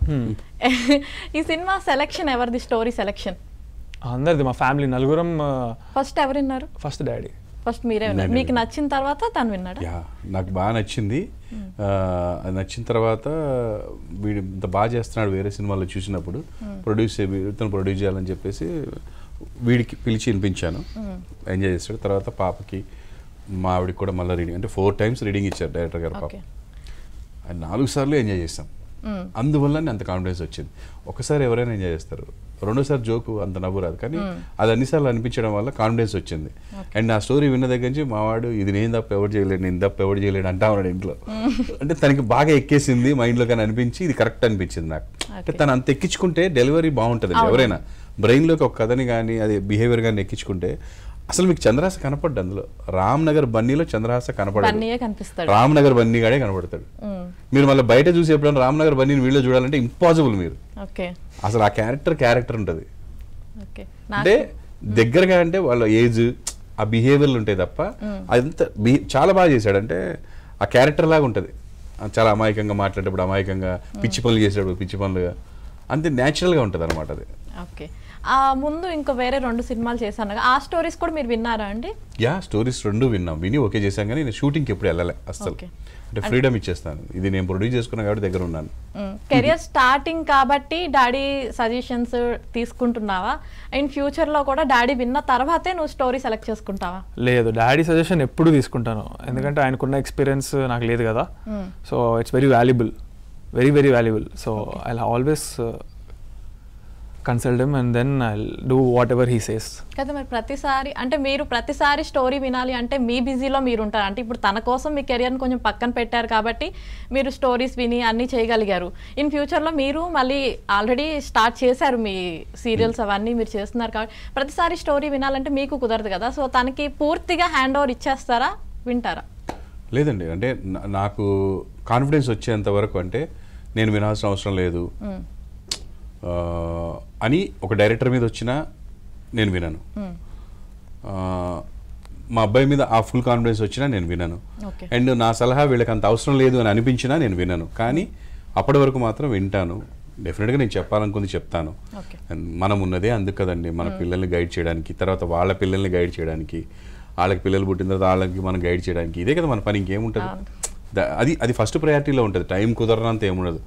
ఈ సినిమా సెలెక్షన్ ఎవరిది? స్టోరీ సెలెక్షన్ అందరిది, మా ఫ్యామిలీ నలుగురం. ఫస్ట్ ఎవరు విన్నారు? First daddy. ఫస్ట్ మీరే విన్నారు. మీకు నచ్చిన తర్వాత తను విన్నాడా? యా, నాకు బాగా నచ్చింది. అది నచ్చిన తర్వాత వీడు ఇంత బాగా చేస్తున్నాడు వేరే సినిమాలో చూసినప్పుడు తను ప్రొడ్యూస్ చేయాలని చెప్పేసి వీడికి పిలిచి వినిపించాను. ఎంజాయ్ చేస్తాడు. తర్వాత పాపకి, మా ఆవిడకి కూడా మళ్ళీ రీడింగ్, అంటే 4 times రీడింగ్ ఇచ్చారు డైరెక్టర్ గారు. పాప 4 సార్లు ఎంజాయ్ చేస్తాం. అందువల్ల అంత కాన్ఫిడెన్స్ వచ్చింది. ఒకసారి ఎవరైనా ఎంజాయ్ చేస్తారు, రెండోసారి జోకు అంత నవ్వు రాదు, కానీ అది అన్నిసార్లు అనిపించడం వల్ల కాన్ఫిడెన్స్ వచ్చింది. అండ్ నా స్టోరీ విన్న దగ్గర నుంచి మా వాడు ఇది నేను తప్ప ఎవరు చేయలేడు, నేను తప్ప ఎవరు చేయలేడు అంటా ఉన్నాడు ఇంట్లో. అంటే తనకి బాగా ఎక్కేసింది మైండ్లో, కానీ అనిపించి ఇది కరెక్ట్ అనిపించింది నాకు. అంటే తను అంత ఎక్కించుకుంటే డెలివరీ బాగుంటుంది. ఎవరైనా బ్రెయిన్లోకి ఒక కథని కానీ అది బిహేవియర్ కానీ ఎక్కించుకుంటే అసలు మీకు చంద్రహాస కనపడ్డు అందులో. రామ్ నగర్ బన్నీలో చంద్రహాస కనపడదు, రామ్ నగర్ బన్నీ గాడే కనపడతాడు. మీరు మళ్ళీ బయట చూసి ఎప్పుడైనా రామ్ నగర్ బన్నీని వీడియో చూడాలంటే ఇంపాసిబుల్. మీరు అసలు ఆ క్యారెక్టర్ ఉంటుంది. అంటే దగ్గరగా అంటే వాళ్ళ ఏజ్, ఆ బిహేవియర్లు ఉంటాయి తప్ప అదంతా చాలా బాగా చేశాడు. అంటే ఆ క్యారెక్టర్ లాగా ఉంటుంది. చాలా అమాయకంగా మాట్లాడేటప్పుడు అమాయకంగా, పిచ్చి పనులు చేసేటప్పుడు పిచ్చి పనులుగా, అంతే న్యాచురల్గా ఉంటుంది అనమాట అది. ఓకే. ఆ ముందు ఇంకో వేరే 2 సినిమాలు చేశాను, ఆ స్టోరీస్ కూడా మీరు విన్నారా అండి? యా, స్టోరీస్ 2 విన్నాం, విని ఓకే చేశాం. కానీ నేను షూటింగ్కి ఎప్పుడు వెళ్ళలే అసలు. అంటే ఫ్రీడమ్ ఇచ్చేస్తాను, ఇది నేను ప్రొడ్యూస్ చేసుకున్నా కాబట్టి దగ్గర ఉన్నాను. కెరియర్ స్టార్టింగ్ కాబట్టి డాడీ సజెషన్స్ తీసుకుంటున్నావా? అండ్ ఫ్యూచర్లో కూడా డాడీ విన్న తర్వాతే నువ్వు స్టోరీ సెలెక్ట్ చేసుకుంటావా? లేదు, డాడీ సజెషన్ ఎప్పుడు తీసుకుంటాను, ఎందుకంటే ఆయనకున్న ఎక్స్పీరియన్స్ నాకు లేదు కదా. So it's very valuable, very very valuable. So I always consult him and then I'll do whatever he says. కదా, మరి ప్రతిసారి అంటే మీరు ప్రతిసారి స్టోరీ వినాలి అంటే మీ బిజీలో మీరు ఉంటారు. అంటే ఇప్పుడు తన కోసం మీ కెరియర్ని కొంచెం పక్కన పెట్టారు కాబట్టి మీరు స్టోరీస్ విని అన్నీ చేయగలిగారు. ఇన్ ఫ్యూచర్లో మీరు మళ్ళీ ఆల్రెడీ స్టార్ట్ చేశారు మీ సీరియల్స్ అవన్నీ మీరు చేస్తున్నారు కాబట్టి ప్రతిసారి స్టోరీ వినాలంటే మీకు కుదరదు కదా. సో తనకి పూర్తిగా హ్యాండ్ ఓవర్ ఇచ్చేస్తారా, వింటారా? లేదండి, అంటే నాకు కాన్ఫిడెన్స్ వచ్చేంత వరకు అంటే నేను వినాల్సిన అవసరం లేదు అని ఒక డైరెక్టర్ మీద వచ్చినా నేను వినను. మా అబ్బాయి మీద ఆ ఫుల్ కాన్ఫిడెన్స్ వచ్చినా నేను వినను. అండ్ నా సలహా వీళ్ళకి అంత అవసరం లేదు అని అనిపించినా నేను వినను. కానీ అప్పటి వరకు మాత్రం వింటాను. డెఫినెట్గా నేను చెప్పాలనుకుంది చెప్తాను. మనం ఉన్నదే అందుకు కదండి, మన పిల్లల్ని గైడ్ చేయడానికి, తర్వాత వాళ్ళ పిల్లల్ని గైడ్ చేయడానికి, వాళ్ళకి పిల్లలు పుట్టిన తర్వాత వాళ్ళకి మనం గైడ్ చేయడానికి. ఇదే కదా మన పని, ఇంకేముంటుంది. అది ఫస్ట్ ప్రయారిటీలో ఉంటుంది. టైం కుదరనంత ఏముండదు.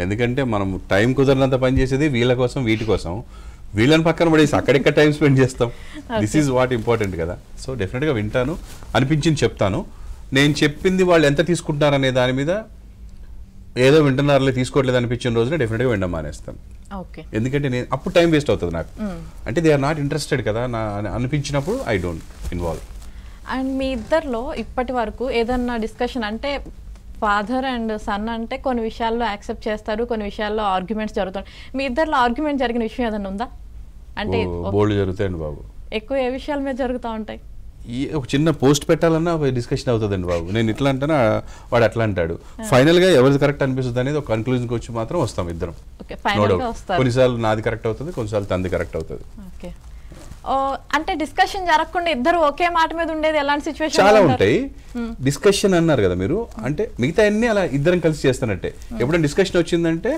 ఎందుకంటే మనం టైం కుదరనంత పని చేసేది వీళ్ళ కోసం, వీటి కోసం. వీళ్ళని పక్కన పడేసి అక్కడెక్కడ టైం స్పెండ్ చేస్తాం. దిస్ ఈజ్ వాట్ ఇంపార్టెంట్ కదా. సో డెఫినెట్గా వింటాను, అనిపించింది చెప్తాను. నేను చెప్పింది వాళ్ళు ఎంత తీసుకుంటారనే దాని మీద ఏదో వింటున్నారులే తీసుకోవట్లేదు అనిపించిన రోజున డెఫినెట్గా వినడం మానేస్తాను. ఓకే. ఎందుకంటే నేను అప్పుడు టైం వేస్ట్ అవుతుంది నాకు. అంటే దే ఆర్ నాట్ ఇంట్రెస్టెడ్ కదా నా అనిపించినప్పుడు ఐ డోంట్ ఇన్వాల్వ్. అండ్ మీ ఇద్దరిలో ఇప్పటి వరకు ఏదన్నా డిస్కషన్ అంటే ఫాదర్ అండ్ సన్ అంటే కొన్ని విషయాల్లో యాక్సెప్ట్ చేస్తారు, కొన్ని విషయాల్లో ఆర్గ్యుమెంట్స్ జరుగుతాయి. మీ ఇద్దరిలో ఆర్గ్యుమెంట్ జరిగిన విషయం ఏదైనా ఉందా? అంటే బోల్డ్ జరుగుతాయండి బాబు. ఎక్కువ ఏ విషయాల మీద జరుగుతూ ఉంటాయి? ఒక చిన్న పోస్ట్ పెట్టాలన్నా డిస్కషన్ అవుతుందండి బాబు. నేను ఇట్లా అంటానా వాడు అట్లా అంటాడు. ఫైనల్ గా ఎవరిది కరెక్ట్ అనిపిస్తుంది అనేది ఒక కన్క్లూజన్కి వచ్చి మాత్రం వస్తాం ఇద్దరం. కొన్నిసార్లు నాది కరెక్ట్ అవుతుంది, కొన్నిసార్లు తనది కరెక్ట్ అవుతుంది. ఓకే. అంటే డిస్కషన్ జరగకుండా ఇద్దరు ఒకే మాట మీద ఉండేది ఎలాంటి సిచ్యువేషన్? చాలా ఉంటాయి. డిస్కషన్ అన్నారు కదా మీరు, అంటే మిగతా అన్ని అలా ఇద్దరం కలిసి చేస్తానంటే. ఎప్పుడైనా డిస్కషన్ వచ్చిందంటే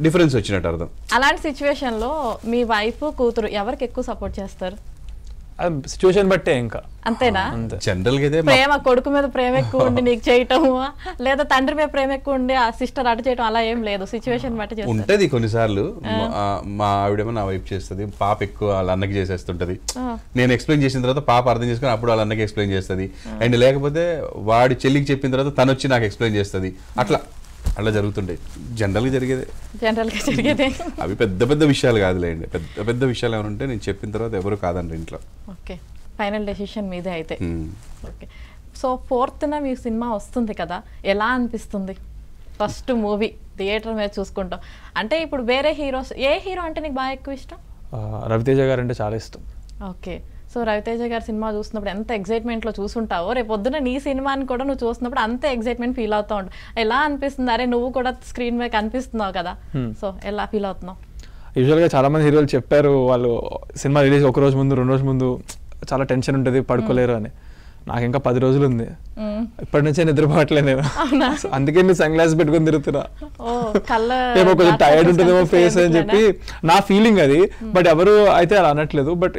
డిఫరెన్స్ వచ్చినట్టు అర్థం. అలాంటి సిచ్యువేషన్ లో మీ వైఫ్ కూతురు ఎవరికి ఎక్కువ సపోర్ట్ చేస్తారు? సిచ్యువేషన్ బట్టే ఇంకా అంతేనా? జనరల్ గా ప్రేమ కొడుకు మీద ప్రేమ ఎక్కువ ఉండి నీకు చేయటం, లేదా తండ్రి మీద ప్రేమ ఎక్కువ ఉండి ఆ సిస్టర్ అటు చేయటం అలా ఏం లేదు, సిచ్యువేషన్ బట్టి ఉంటది. కొన్నిసార్లు మా ఆవిడేమో నా వైపు చేస్తుంది, పాప ఎక్కువ వాళ్ళ అన్నకి చేసేస్తుంటది. నేను ఎక్స్ప్లెయిన్ చేసిన తర్వాత పాప అర్థం చేసుకుని అప్పుడు వాళ్ళ అన్నకి ఎక్స్ప్లెయిన్ చేస్తుంది. అండ్ లేకపోతే వాడి చెల్లికి చెప్పిన తర్వాత తను వచ్చి నాకు ఎక్స్ప్లెయిన్ చేస్తుంది. అట్లా జరుగుతుంటాయి. జనరల్గా జరిగేదే. అవి పెద్ద పెద్ద విషయాలు కాదులేండి. పెద్ద పెద్ద విషయాలు ఏమైనా ఉంటే నేను చెప్పిన తర్వాత ఎవరు కాదండి ఇంట్లో. ఓకే. ఫైనల్ డెసిషన్ మీదే అయితే. ఓకే. సో 4th మీ సినిమా వస్తుంది కదా, ఎలా అనిపిస్తుంది? ఫస్ట్ మూవీ థియేటర్ మీద చూసుకుంటాం అంటే ఇప్పుడు వేరే హీరోస్, ఏ హీరో అంటే నీకు బాగా ఎక్కువ ఇష్టం? రవితేజ గారు అంటే చాలా ఇష్టం. ఓకే. సో రవితేజ గారి సినిమా చూసినప్పుడు ఎంత ఎగ్జైట్మెంట్లో చూసుంటావో, రేపు పొద్దున నీ సినిమాని కూడా నువ్వు చూసినప్పుడు అంతే ఎగ్జైట్మెంట్ ఫీల్ అవుతూ ఉంటావు. ఎలా అనిపిస్తుంది? అరే నువ్వు కూడా స్క్రీన్ మీద కనిపిస్తున్నావు కదా, సో ఎలా ఫీల్ అవుతున్నావు? యూజువల్గా చాలా మంది హీరోలు చెప్పారు వాళ్ళు సినిమా రిలీజ్ ఒక రోజు ముందు 2 రోజుల ముందు చాలా టెన్షన్ ఉంటుంది, పడుకోలేరు అని. నాకు ఇంకా 10 రోజులు ఉంది, ఇప్పటి నుంచే నిద్రపోవట్లేదు నేను. అందుకే నేను సన్ గ్లాస్ పెట్టుకుని తిరుగుతున్నా. ఏమో కొంచెం టైర్డ్ ఉంటుందేమో ఫేస్ అని చెప్పి నా ఫీలింగ్ అది. బట్ ఎవరు అయితే అలా అనట్లేదు. బట్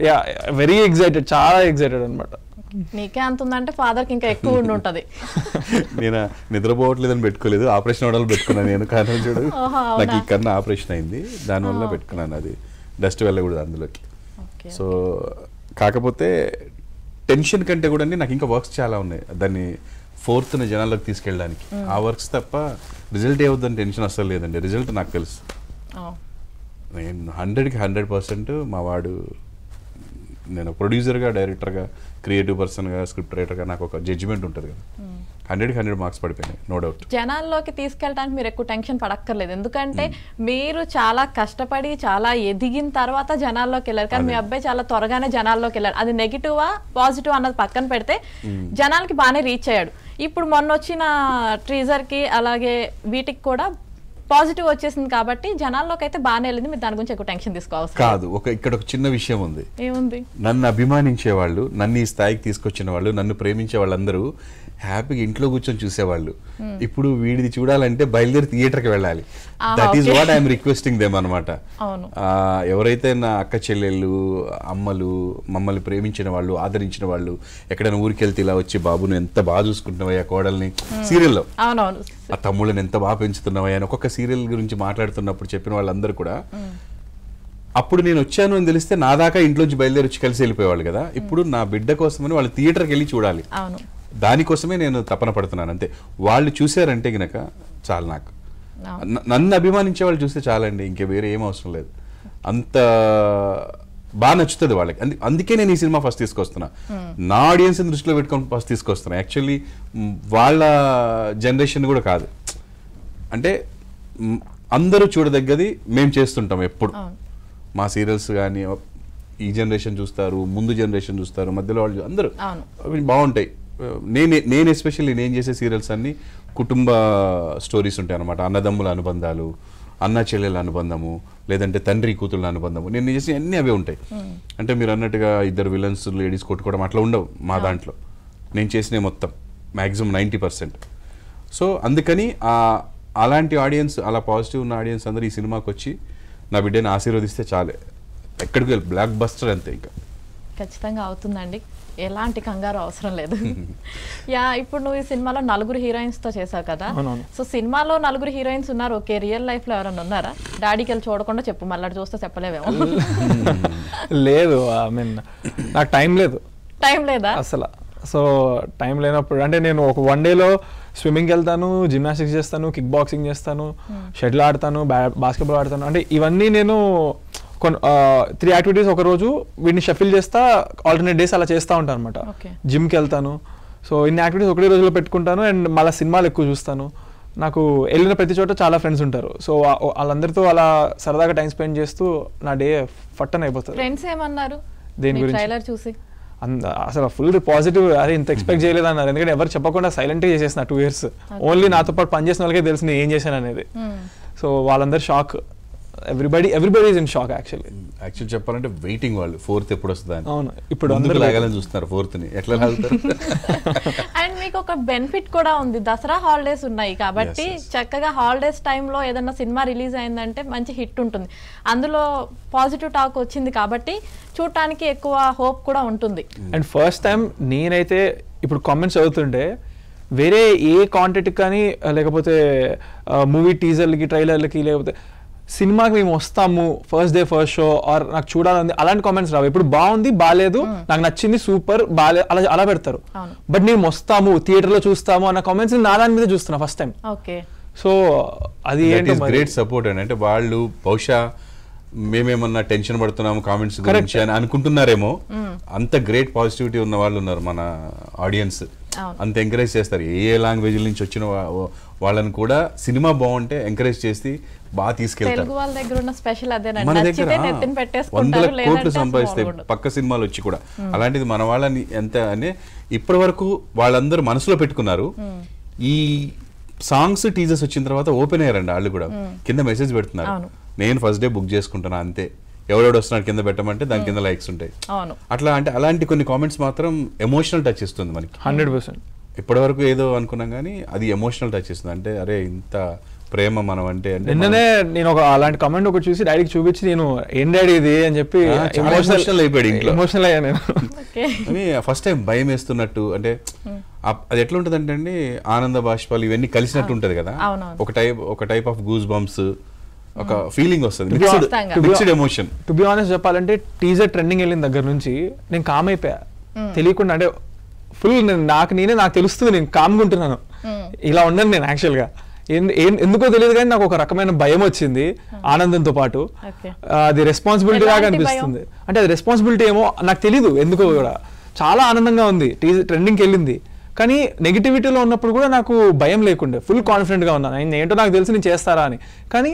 వెరీ ఎక్సైటెడ్, చాలా ఎక్సైటెడ్ అనమాట. నీకే అంత ఉందంటే ఫాదర్కి ఇంకా ఎక్కువ ఉండి ఉంటుంది. నేను నిద్రపోవట్లేదని పెట్టుకోలేదు, ఆపరేషన్ అవడాలు పెట్టుకున్నాను నేను. కానీ చూడు నాకు ఈ కన్నా ఆపరేషన్ అయింది, దానివల్ల పెట్టుకున్నాను. అది డస్ట్ వెళ్ళకూడదు అందులోకి. సో కాకపోతే టెన్షన్ కంటే కూడా నాకు ఇంకా వర్క్స్ చాలా ఉన్నాయి దాన్ని 4th జనాల్లోకి తీసుకెళ్ళడానికి. ఆ వర్క్స్ తప్ప రిజల్ట్ ఏవద్దని టెన్షన్ అసలు లేదండి. రిజల్ట్ నాకు తెలుసు. నేను 100కి 100% మా వాడు, నేను ప్రొడ్యూసర్గా, డైరెక్టర్గా, క్రియేటివ్ పర్సన్గా, స్క్రిప్ట్ రైటర్గా నాకు ఒక జడ్జిమెంట్ ఉంటుంది కదా, 100కి 100 మార్క్స్ పడిపోయినాయి, నో డౌట్. జనాల్లోకి తీసుకెళ్ళడానికి మీరు ఎక్కువ టెన్షన్ పడక్కర్లేదు, ఎందుకంటే మీరు చాలా కష్టపడి చాలా ఎదిగిన తర్వాత జనాల్లోకి వెళ్ళారు. కానీ మీ అబ్బాయి చాలా త్వరగానే జనాల్లోకి వెళ్ళారు. అది నెగిటివా పాజిటివ్ అన్నది పక్కన పెడితే జనాలకి బాగానే రీచ్ అయ్యాడు. ఇప్పుడు మొన్న వచ్చిన టీజర్కి అలాగే వీటికి కూడా పాజిటివ్ వచ్చేసింది కాబట్టి జనాల్లోకి అయితే బాగానే వెళ్ళింది. మీరు దాని గురించి ఎక్కువ టెన్షన్ తీసుకోవాలి కాదు. ఇక్కడ ఒక చిన్న విషయం ఉంది. ఏముంది? నన్ను అభిమానించే వాళ్ళు, నన్ను ఈ స్థాయికి తీసుకొచ్చిన వాళ్ళు, నన్ను ప్రేమించే వాళ్ళందరూ హ్యాపీగా ఇంట్లో కూర్చొని చూసేవాళ్ళు. ఇప్పుడు వీడిది చూడాలంటే బయలుదేరి థియేటర్కి వెళ్ళాలి. That is what I'm requesting them అనమాట. ఎవరైతే నా అక్క చెల్లెళ్ళు, అమ్మలు, మమ్మల్ని ప్రేమించిన వాళ్ళు, ఆదరించిన వాళ్ళు, ఎక్కడైనా ఊరికి వెళ్తే ఇలా వచ్చి బాబును ఎంత బాగా చూసుకుంటున్నావయ్యా కోడల్ని, సీరియల్లో ఆ తమ్ముళ్ళని ఎంత బాగా పెంచుతున్నావయ్యా అని ఒక్కొక్క సీరియల్ గురించి మాట్లాడుతున్నప్పుడు చెప్పిన వాళ్ళందరూ కూడా అప్పుడు నేను వచ్చాను అని తెలిస్తే నా దాకా ఇంట్లోంచి బయలుదేరి వచ్చి కలిసి వెళ్ళిపోయేవాళ్ళు కదా. ఇప్పుడు నా బిడ్డ కోసమని వాళ్ళు థియేటర్కి వెళ్ళి చూడాలి, దానికోసమే నేను తపన పడుతున్నాను అంతే. వాళ్ళు చూసారంటే గనక చాలు, నాకు నన్ను అభిమానించే వాళ్ళు చూస్తే చాలండి, ఇంకే వేరే ఏం అవసరం లేదు. అంత బాగా నచ్చుతుంది వాళ్ళకి. అందుకే నేను ఈ సినిమా ఫస్ట్ తీసుకొస్తున్నా, నా ఆడియన్స్ దృష్టిలో పెట్టుకొని ఫస్ట్ తీసుకొస్తున్నా. యాక్చువల్లీ వాళ్ళ జనరేషన్ కూడా కాదు, అంటే అందరూ చూడదగ్గది మేము చేస్తుంటాం ఎప్పుడు. మా సీరియల్స్ కానీ ఈ జనరేషన్ చూస్తారు, ముందు జనరేషన్ చూస్తారు, మధ్యలో వాళ్ళు అందరూ బాగుంటాయి. నేను ఎస్పెషల్లీ నేను చేసే సీరియల్స్ అన్ని కుటుంబ స్టోరీస్ ఉంటాయి అనమాట. అన్నదమ్ముల అనుబంధాలు, అన్న చెల్లెల అనుబంధము, లేదంటే తండ్రి కూతుళ్ళ అనుబంధము. నేను చేసే అన్నీ అవే ఉంటాయి. అంటే మీరు అన్నట్టుగా ఇద్దరు విలన్స్ లేడీస్ కొట్టుకోవడం అట్లా ఉండవు మా దాంట్లో. నేను చేసినవి మొత్తం మ్యాక్సిమం 90%. సో అందుకని అలాంటి ఆడియన్స్, అలా పాజిటివ్ ఉన్న ఆడియన్స్ అందరూ ఈ సినిమాకి వచ్చి నా బిడ్డని ఆశీర్వదిస్తే చాలే, ఎక్కడికి వెళ్ళి బ్లాక్ బస్టర్ అంతే. ఇంకా ఖచ్చితంగా అవుతుందండి, ఎలాంటి కంగారు అవసరం లేదు. యా, ఇప్పుడు నువ్వు ఈ సినిమాలో 4 హీరోయిన్స్తో చేసావు కదా. సో సినిమాలో 4 హీరోయిన్స్ ఉన్నారు, ఓకే. రియల్ లైఫ్లో ఎవరైనా ఉన్నారా? డాడీకి వెళ్ళి చూడకుండా చెప్పు, మళ్ళీ చూస్తే చెప్పలేవేమో. లేదు, ఐ మీన్ నాకు టైం లేదు. టైం లేదా అసలు? సో టైం లేనప్పుడు అంటే నేను ఒక 1 డేలో స్విమ్మింగ్కి వెళ్తాను, జిమ్నాస్టిక్స్ చేస్తాను, కిక్ బాక్సింగ్ చేస్తాను, షటిల్ ఆడతాను, బాస్కెట్బాల్ ఆడతాను. అంటే ఇవన్నీ నేను 3 యాక్టివిటీస్ ఒక రోజు వీటిని షఫిల్ చేస్తా, ఆల్టర్నేట్ డేస్ అలా చేస్తూ ఉంటాను అనమాట. జిమ్కి వెళ్తాను. సో ఇన్ని యాక్టివిటీస్ ఒకటే రోజులో పెట్టుకుంటాను. అండ్ మళ్ళీ సినిమాలు ఎక్కువ చూస్తాను. నాకు వెళ్ళిన ప్రతి చోట చాలా ఫ్రెండ్స్ ఉంటారు. సో వాళ్ళందరితో అలా సరదాగా టైం స్పెండ్ చేస్తూ నా డే ఫట్టన్ అయిపోతుంది. ఫ్రెండ్స్ ఏమన్నారు దేని గురించి? ట్రైలర్ చూసి అసలు ఫుల్ పాజిటివ్, అదే ఇంత ఎక్స్పెక్ట్ చేయలేదు అన్నారు. ఎందుకంటే ఎవరు చెప్పకుండా సైలెంట్గా చేసేసిన 2 years. ఓన్లీ నాతో పాటు పనిచేసిన వాళ్ళకే తెలిసి నేను ఏం చేశాను అనేది. సో వాళ్ళందరూ shock. Everybody is in shock actually చెప్పాలంటే వెయిటింగ్ వాళ్ళు 4th ఎప్పుడు వస్తుందా అని. అవును, ఇప్పుడు అందరూ లాగాలని చూస్తున్నారు 4th ని. ఎట్లా లాగుతారు? అండ్ మీకు ఒక బెనిఫిట్ కూడా ఉంది, దసరా హాలిడేస్ ఉన్నాయి కాబట్టి చక్కగా హాలిడేస్ టైంలో ఏదైనా సినిమా రిలీజ్ అయిందంటే మంచి హిట్ ఉంటుంది. అందులో పాజిటివ్ టాక్ వచ్చింది కాబట్టి చూడటానికి ఎక్కువ హోప్ కూడా ఉంటుంది. అండ్ ఫస్ట్ టైం నేనైతే ఇప్పుడు కామెంట్స్ చదువుతుంటే వేరే ఏ కాంటెంట్ కానీ లేకపోతే మూవీ టీజర్లకి, ట్రైలర్లకి, లేకపోతే సినిమాకి మేము వస్తాము first day first show or నాకు చూడాలని అలాంటి కామెంట్స్ రావు. ఇప్పుడు బాగుంది, బాగాలేదు, నాకు నచ్చింది, సూపర్, బాగాలేదు అలా పెడతారు. బట్ మేము వస్తాము, థియేటర్లో చూస్తాము అన్న కామెంట్స్ నా దాని మీద చూస్తున్నా ఫస్ట్ టైం. సో అది గ్రేట్ సపోర్ట్ అండి. అంటే వాళ్ళు బహుశా మేమేమన్నా టెన్షన్ పడుతున్నాము కామెంట్స్ గురించి అని అనుకుంటున్నారేమో. అంత గ్రేట్ పాజిటివిటీ ఉన్న వాళ్ళు ఉన్నారు మన ఆడియన్స్. అంత ఎంకరేజ్ చేస్తారు. ఏ లాంగ్వేజ్ నుంచి వచ్చిన వాళ్ళని కూడా సినిమా బాగుంటే ఎంకరేజ్ చేసి బాగా తీసుకెళ్తారు. మన దగ్గర 100 కోట్లు సంపాదిస్తాయి పక్క సినిమాలు వచ్చి కూడా. అలాంటిది మన వాళ్ళని ఎంత అంటే ఇప్పటి వరకు వాళ్ళందరూ మనసులో పెట్టుకున్నారు. ఈ సాంగ్స్ టీజర్స్ వచ్చిన తర్వాత ఓపెన్ అయ్యారండి వాళ్ళు కూడా. కింద మెసేజ్ పెడుతున్నారు, నేను ఫస్ట్ డే బుక్ చేసుకుంటున్నా అంతే, ఎవడెవడు వస్తున్నాడు కింద పెట్టమంటే దాని కింద లైక్స్ ఉంటాయి. అట్లా అంటే అలాంటి కొన్ని కామెంట్స్ మాత్రం ఎమోషనల్ టచ్ ఇస్తుంది మనకి. 100%. ఇప్పటి వరకు ఏదో అనుకున్నాం కానీ అది ఎమోషనల్ టచ్ ఇస్తుంది. అంటే అరే ఇంత ప్రేమ మనం అంటే. నిన్ననే నేను ఒక అలాంటి కామెంట్ ఒకటి చూసి డాడీకి చూపించి నేను ఏం డాడీ ఇది అని చెప్పి ఎమోషనల్ అయిపోయాడు ఇంట్లో. ఎమోషనల్ అయ్యా నేను. అని ఫస్ట్ టైం భయం వేస్తున్నట్టు. అంటే అది ఎట్లా ఉంటుంది అంటే అండి, ఆనంద బాష్పాలు ఇవన్నీ కలిసినట్టు ఉంటది కదా. ఒక టైప్ ఆఫ్ గూస్ బంప్స్, ఒక ఫీలింగ్ వస్తుంది, mixed emotion. To be honest చెప్పాలంటే టీజర్ ట్రెండింగ్ వెళ్ళిన దగ్గర నుంచి నేను కామ్ అయిపోయా తెలియకుండా. అంటే ఫుల్ నాకు తెలుస్తుంది నేను కామ్గా ఉంటున్నాను, ఇలా ఉండను నేను యాక్చువల్గా. ఎందుకో తెలియదు కానీ నాకు ఒక రకమైన భయం వచ్చింది ఆనందంతో పాటు. అది రెస్పాన్సిబిలిటీ లాగా అనిపిస్తుంది. అంటే అది రెస్పాన్సిబిలిటీ ఏమో నాకు తెలీదు ఎందుకో కూడా. చాలా ఆనందంగా ఉంది, టీజర్ ట్రెండింగ్కి వెళ్ళింది. కానీ నెగిటివిటీలో ఉన్నప్పుడు కూడా నాకు భయం లేకుండే, ఫుల్ కాన్ఫిడెంట్గా ఉన్నాను. ఏంటో నాకు తెలిసి నేను చేస్తారా అని. కానీ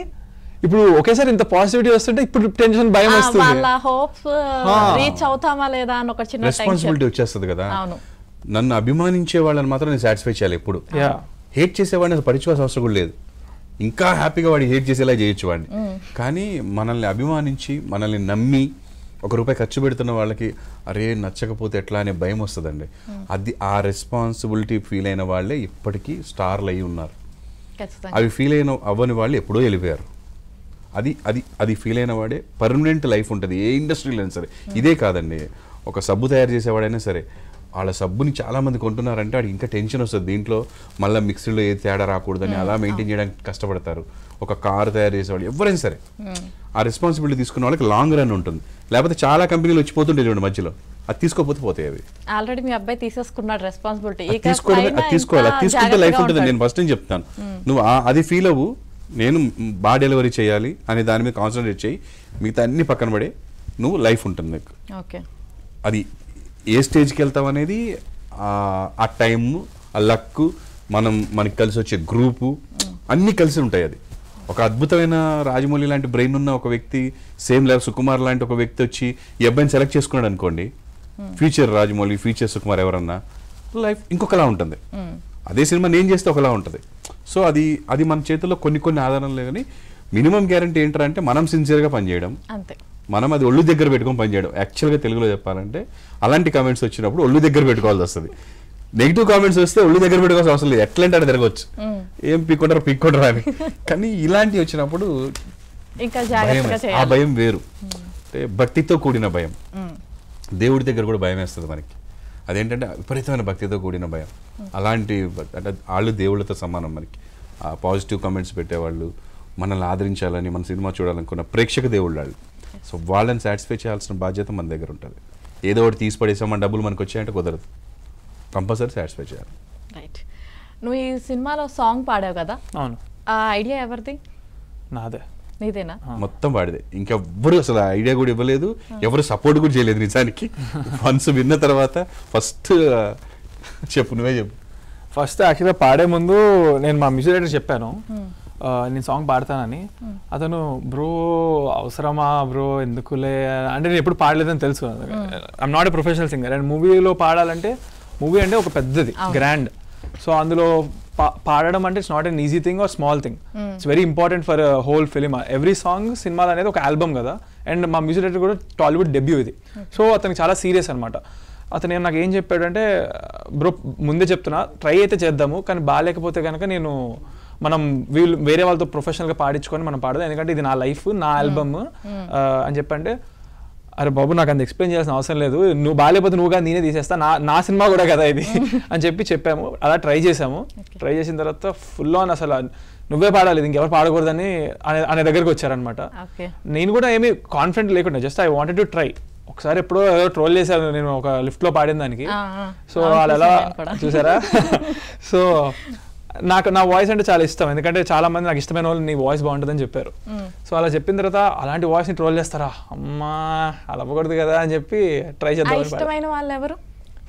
ఇప్పుడు ఒకేసారి ఇంత పాజిటివిటీ వస్తుంటే ఇప్పుడు టెన్షన్, భయం వస్తుంది. రెస్పాన్సిబిలిటీ వచ్చేస్తుంది కదా. నన్ను అభిమానించే వాళ్ళని మాత్రం నేను సాటిస్ఫై చేయాలి ఎప్పుడు. హేట్ చేసేవాడిని అసలు పరీక్ష అవసరం కూడా లేదు. ఇంకా హ్యాపీగా వాడిని హేట్ చేసేలా చేయొచ్చు వాడిని. కానీ మనల్ని అభిమానించి మనల్ని నమ్మి ₹1 ఖర్చు పెడుతున్న వాళ్ళకి అరే నచ్చకపోతే ఎట్లా అనే భయం వస్తుందండి. అది ఆ రెస్పాన్సిబిలిటీ ఫీల్ అయిన వాళ్ళే ఇప్పటికీ స్టార్లు అయి ఉన్నారు. అవి ఫీల్ అవ్వని వాళ్ళు ఎప్పుడో వెళ్ళిపోయారు. అది ఫీల్ అయిన వాడే పర్మనెంట్ లైఫ్ ఉంటుంది ఏ ఇండస్ట్రీలో అయినా సరే. ఇదే కాదండి, ఒక సబ్బు తయారు చేసేవాడైనా సరే వాళ్ళ సబ్బుని చాలా మంది కొంటున్నారంటే వాడికి ఇంకా టెన్షన్ వస్తుంది. దీంట్లో మళ్ళీ మిక్సీలో ఏ తేడా రాకూడదని అలా మెయింటైన్ చేయడానికి కష్టపడతారు. ఒక కార్ తయారు చేసేవాడు ఎవరైనా సరే ఆ రెస్పాన్సిబిలిటీ తీసుకున్న వాళ్ళకి లాంగ్ రన్ ఉంటుంది. లేకపోతే చాలా కంపెనీలు వచ్చిపోతుంటాయి చూడండి మధ్యలో, అది తీసుకోకపోతే పోతాయి అవి. ఆల్రెడీ మీ అబ్బాయి తీసేసుకున్నాడు రెస్పాన్సిబిలిటీ. తీసుకోవాలి, అది తీసుకుంటే లైఫ్ ఉంటుంది. నేను ఫస్ట్ టైం చెప్తాను, నువ్వు అది ఫీల్ అవ్వు, నేను బాగా డెలివరీ చేయాలి అనే దాని మీద కాన్సన్ట్రేట్ చేయి, మిగతా అన్ని పక్కన పడే నువ్వు లైఫ్ ఉంటుంది నీకు. అది ఏ స్టేజ్కి వెళ్తాం అనేది ఆ టైము, ఆ లక్, మనకి కలిసి వచ్చే గ్రూపు అన్నీ కలిసి ఉంటాయి. అది ఒక అద్భుతమైన రాజమౌళి లాంటి బ్రెయిన్ ఉన్న ఒక వ్యక్తి, సేమ్ లైఫ్ సుకుమార్ లాంటి ఒక వ్యక్తి వచ్చి ఈ అబ్బాయిని సెలెక్ట్ చేసుకున్నాడు అనుకోండి, ఫ్యూచర్ రాజమౌళి, ఫ్యూచర్ సుకుమార్ ఎవరన్నా, లైఫ్ ఇంకొకలా ఉంటుంది. అదే సినిమా నేను చేస్తే ఒకలా ఉంటుంది. సో అది మన చేతుల్లో కొన్ని ఆధారాలు లేవని మినిమం గ్యారంటీ ఏంటంటే మనం సిన్సియర్గా పనిచేయడం, మనం అది ఒళ్ళు దగ్గర పెట్టుకొని పనిచేయడం. యాక్చువల్గా తెలుగులో చెప్పాలంటే అలాంటి కామెంట్స్ వచ్చినప్పుడు ఒళ్ళు దగ్గర పెట్టుకోవాల్సి వస్తుంది. నెగిటివ్ కామెంట్స్ వస్తే ఒళ్ళు దగ్గర పెట్టుకోవాల్సిన అవసరం లేదు, ఎట్లంటే అక్కడ తిరగవచ్చు, ఏం పిక్కుంటారు అని. కానీ ఇలాంటివి వచ్చినప్పుడు ఆ భయం వేరు, అంటే భక్తితో కూడిన భయం. దేవుడి దగ్గర కూడా భయం వేస్తుంది మనకి, అదేంటంటే విపరీతమైన భక్తితో కూడిన భయం. అలాంటి అంటే వాళ్ళు దేవుళ్ళతో సమానం మనకి. ఆ పాజిటివ్ కామెంట్స్ పెట్టేవాళ్ళు, మనల్ని ఆదరించాలని, మన సినిమా చూడాలనుకున్న ప్రేక్షక దేవుళ్ళు వాళ్ళు. సో వాళ్ళని సాటిస్ఫై చేయాల్సిన బాధ్యత మన దగ్గర ఉంటుంది. ఏదో ఒకటి తీసి పడేసాం, మన డబ్బులు మనకు వచ్చాయంటే కుదరదు, కంపల్సరీ సాటిస్ఫై చేయాలి. రైట్. నువ్వు ఈ సినిమాలో సాంగ్ పాడావు కదా, అవును, ఆ ఐడియా ఎవరిది? నాదే. నీదేనా? మొత్తం వాడిదే. ఇంకెవ్వరు అసలు ఐడియా కూడా ఇవ్వలేదు, ఎవరు సపోర్ట్ కూడా చేయలేదు నిజానికి. వన్స్ విన్న తర్వాత ఫస్ట్ చెప్పు, నువ్వే చెప్పు. ఫస్ట్ యాక్చువల్గా పాడే ముందు నేను మా మ్యూజిక్ డైరెక్టర్ చెప్పాను నేను సాంగ్ పాడతానని. అతను బ్రో అవసరమా బ్రో ఎందుకులే అంటే, నేను ఎప్పుడు పాడలేదని తెలుసు. I'm not a professional singer and మూవీలో పాడాలంటే మూవీ అంటే ఒక పెద్దది గ్రాండ్. సో అందులో పాడడం అంటే it's not an easy thing or small thing. It's very important for whole film. Every song సినిమాలు అనేది ఒక ఆల్బమ్ కదా. అండ్ మా మ్యూజిక్ డైరెక్టర్ కూడా టాలీవుడ్ డెబ్యూ ఇది. సో అతనికి చాలా సీరియస్ అనమాట. అతను నాకు ఏం చెప్పాడంటే, బ్రో ముందే చెప్తున్నా ట్రై అయితే చేద్దాము, కానీ బాగాలేకపోతే కనుక మనం వేరే వాళ్ళతో ప్రొఫెషనల్గా పాడించుకొని మనం పాడదాం, ఎందుకంటే ఇది నా లైఫ్, నా ఆల్బమ్ అని చెప్పంటే, అరే బాబు నాకు అంత ఎక్స్ప్లెయిన్ చేయాల్సిన అవసరం లేదు, నువ్వు బాగాలేకపోతే నువ్వు కానీ నేనే తీసేస్తా, నా సినిమా కూడా కదా ఇది అని చెప్పాము. అలా ట్రై చేసాము. ట్రై చేసిన తర్వాత ఫుల్ ఆన్ అసలు నువ్వే పాడాలి, ఇంకెవరు పాడకూడదని అనే దగ్గరికి వచ్చారనమాట. నేను కూడా ఏమీ కాన్ఫిడెంట్ లేకుండా just I wanted to try. ఒకసారి ఎప్పుడో ట్రోల్ చేశాను నేను ఒక లిఫ్ట్లో పాడిన దానికి. సో వాళ్ళు ఎలా చూసారా? సో నాకు నా వాయిస్ అంటే చాలా ఇష్టం, ఎందుకంటే చాలా మంది నాకు ఇష్టమైన వాళ్ళు నీ వాయిస్ బాగుంటుందని చెప్పారు. సో అలా చెప్పిన తర్వాత అలాంటి వాయిస్ని ట్రోల్ చేస్తారా అమ్మా అలా అవ్వకూడదు కదా అని చెప్పి ట్రై చేద్దాం. ఇష్టమైన వాళ్ళు ఎవరు?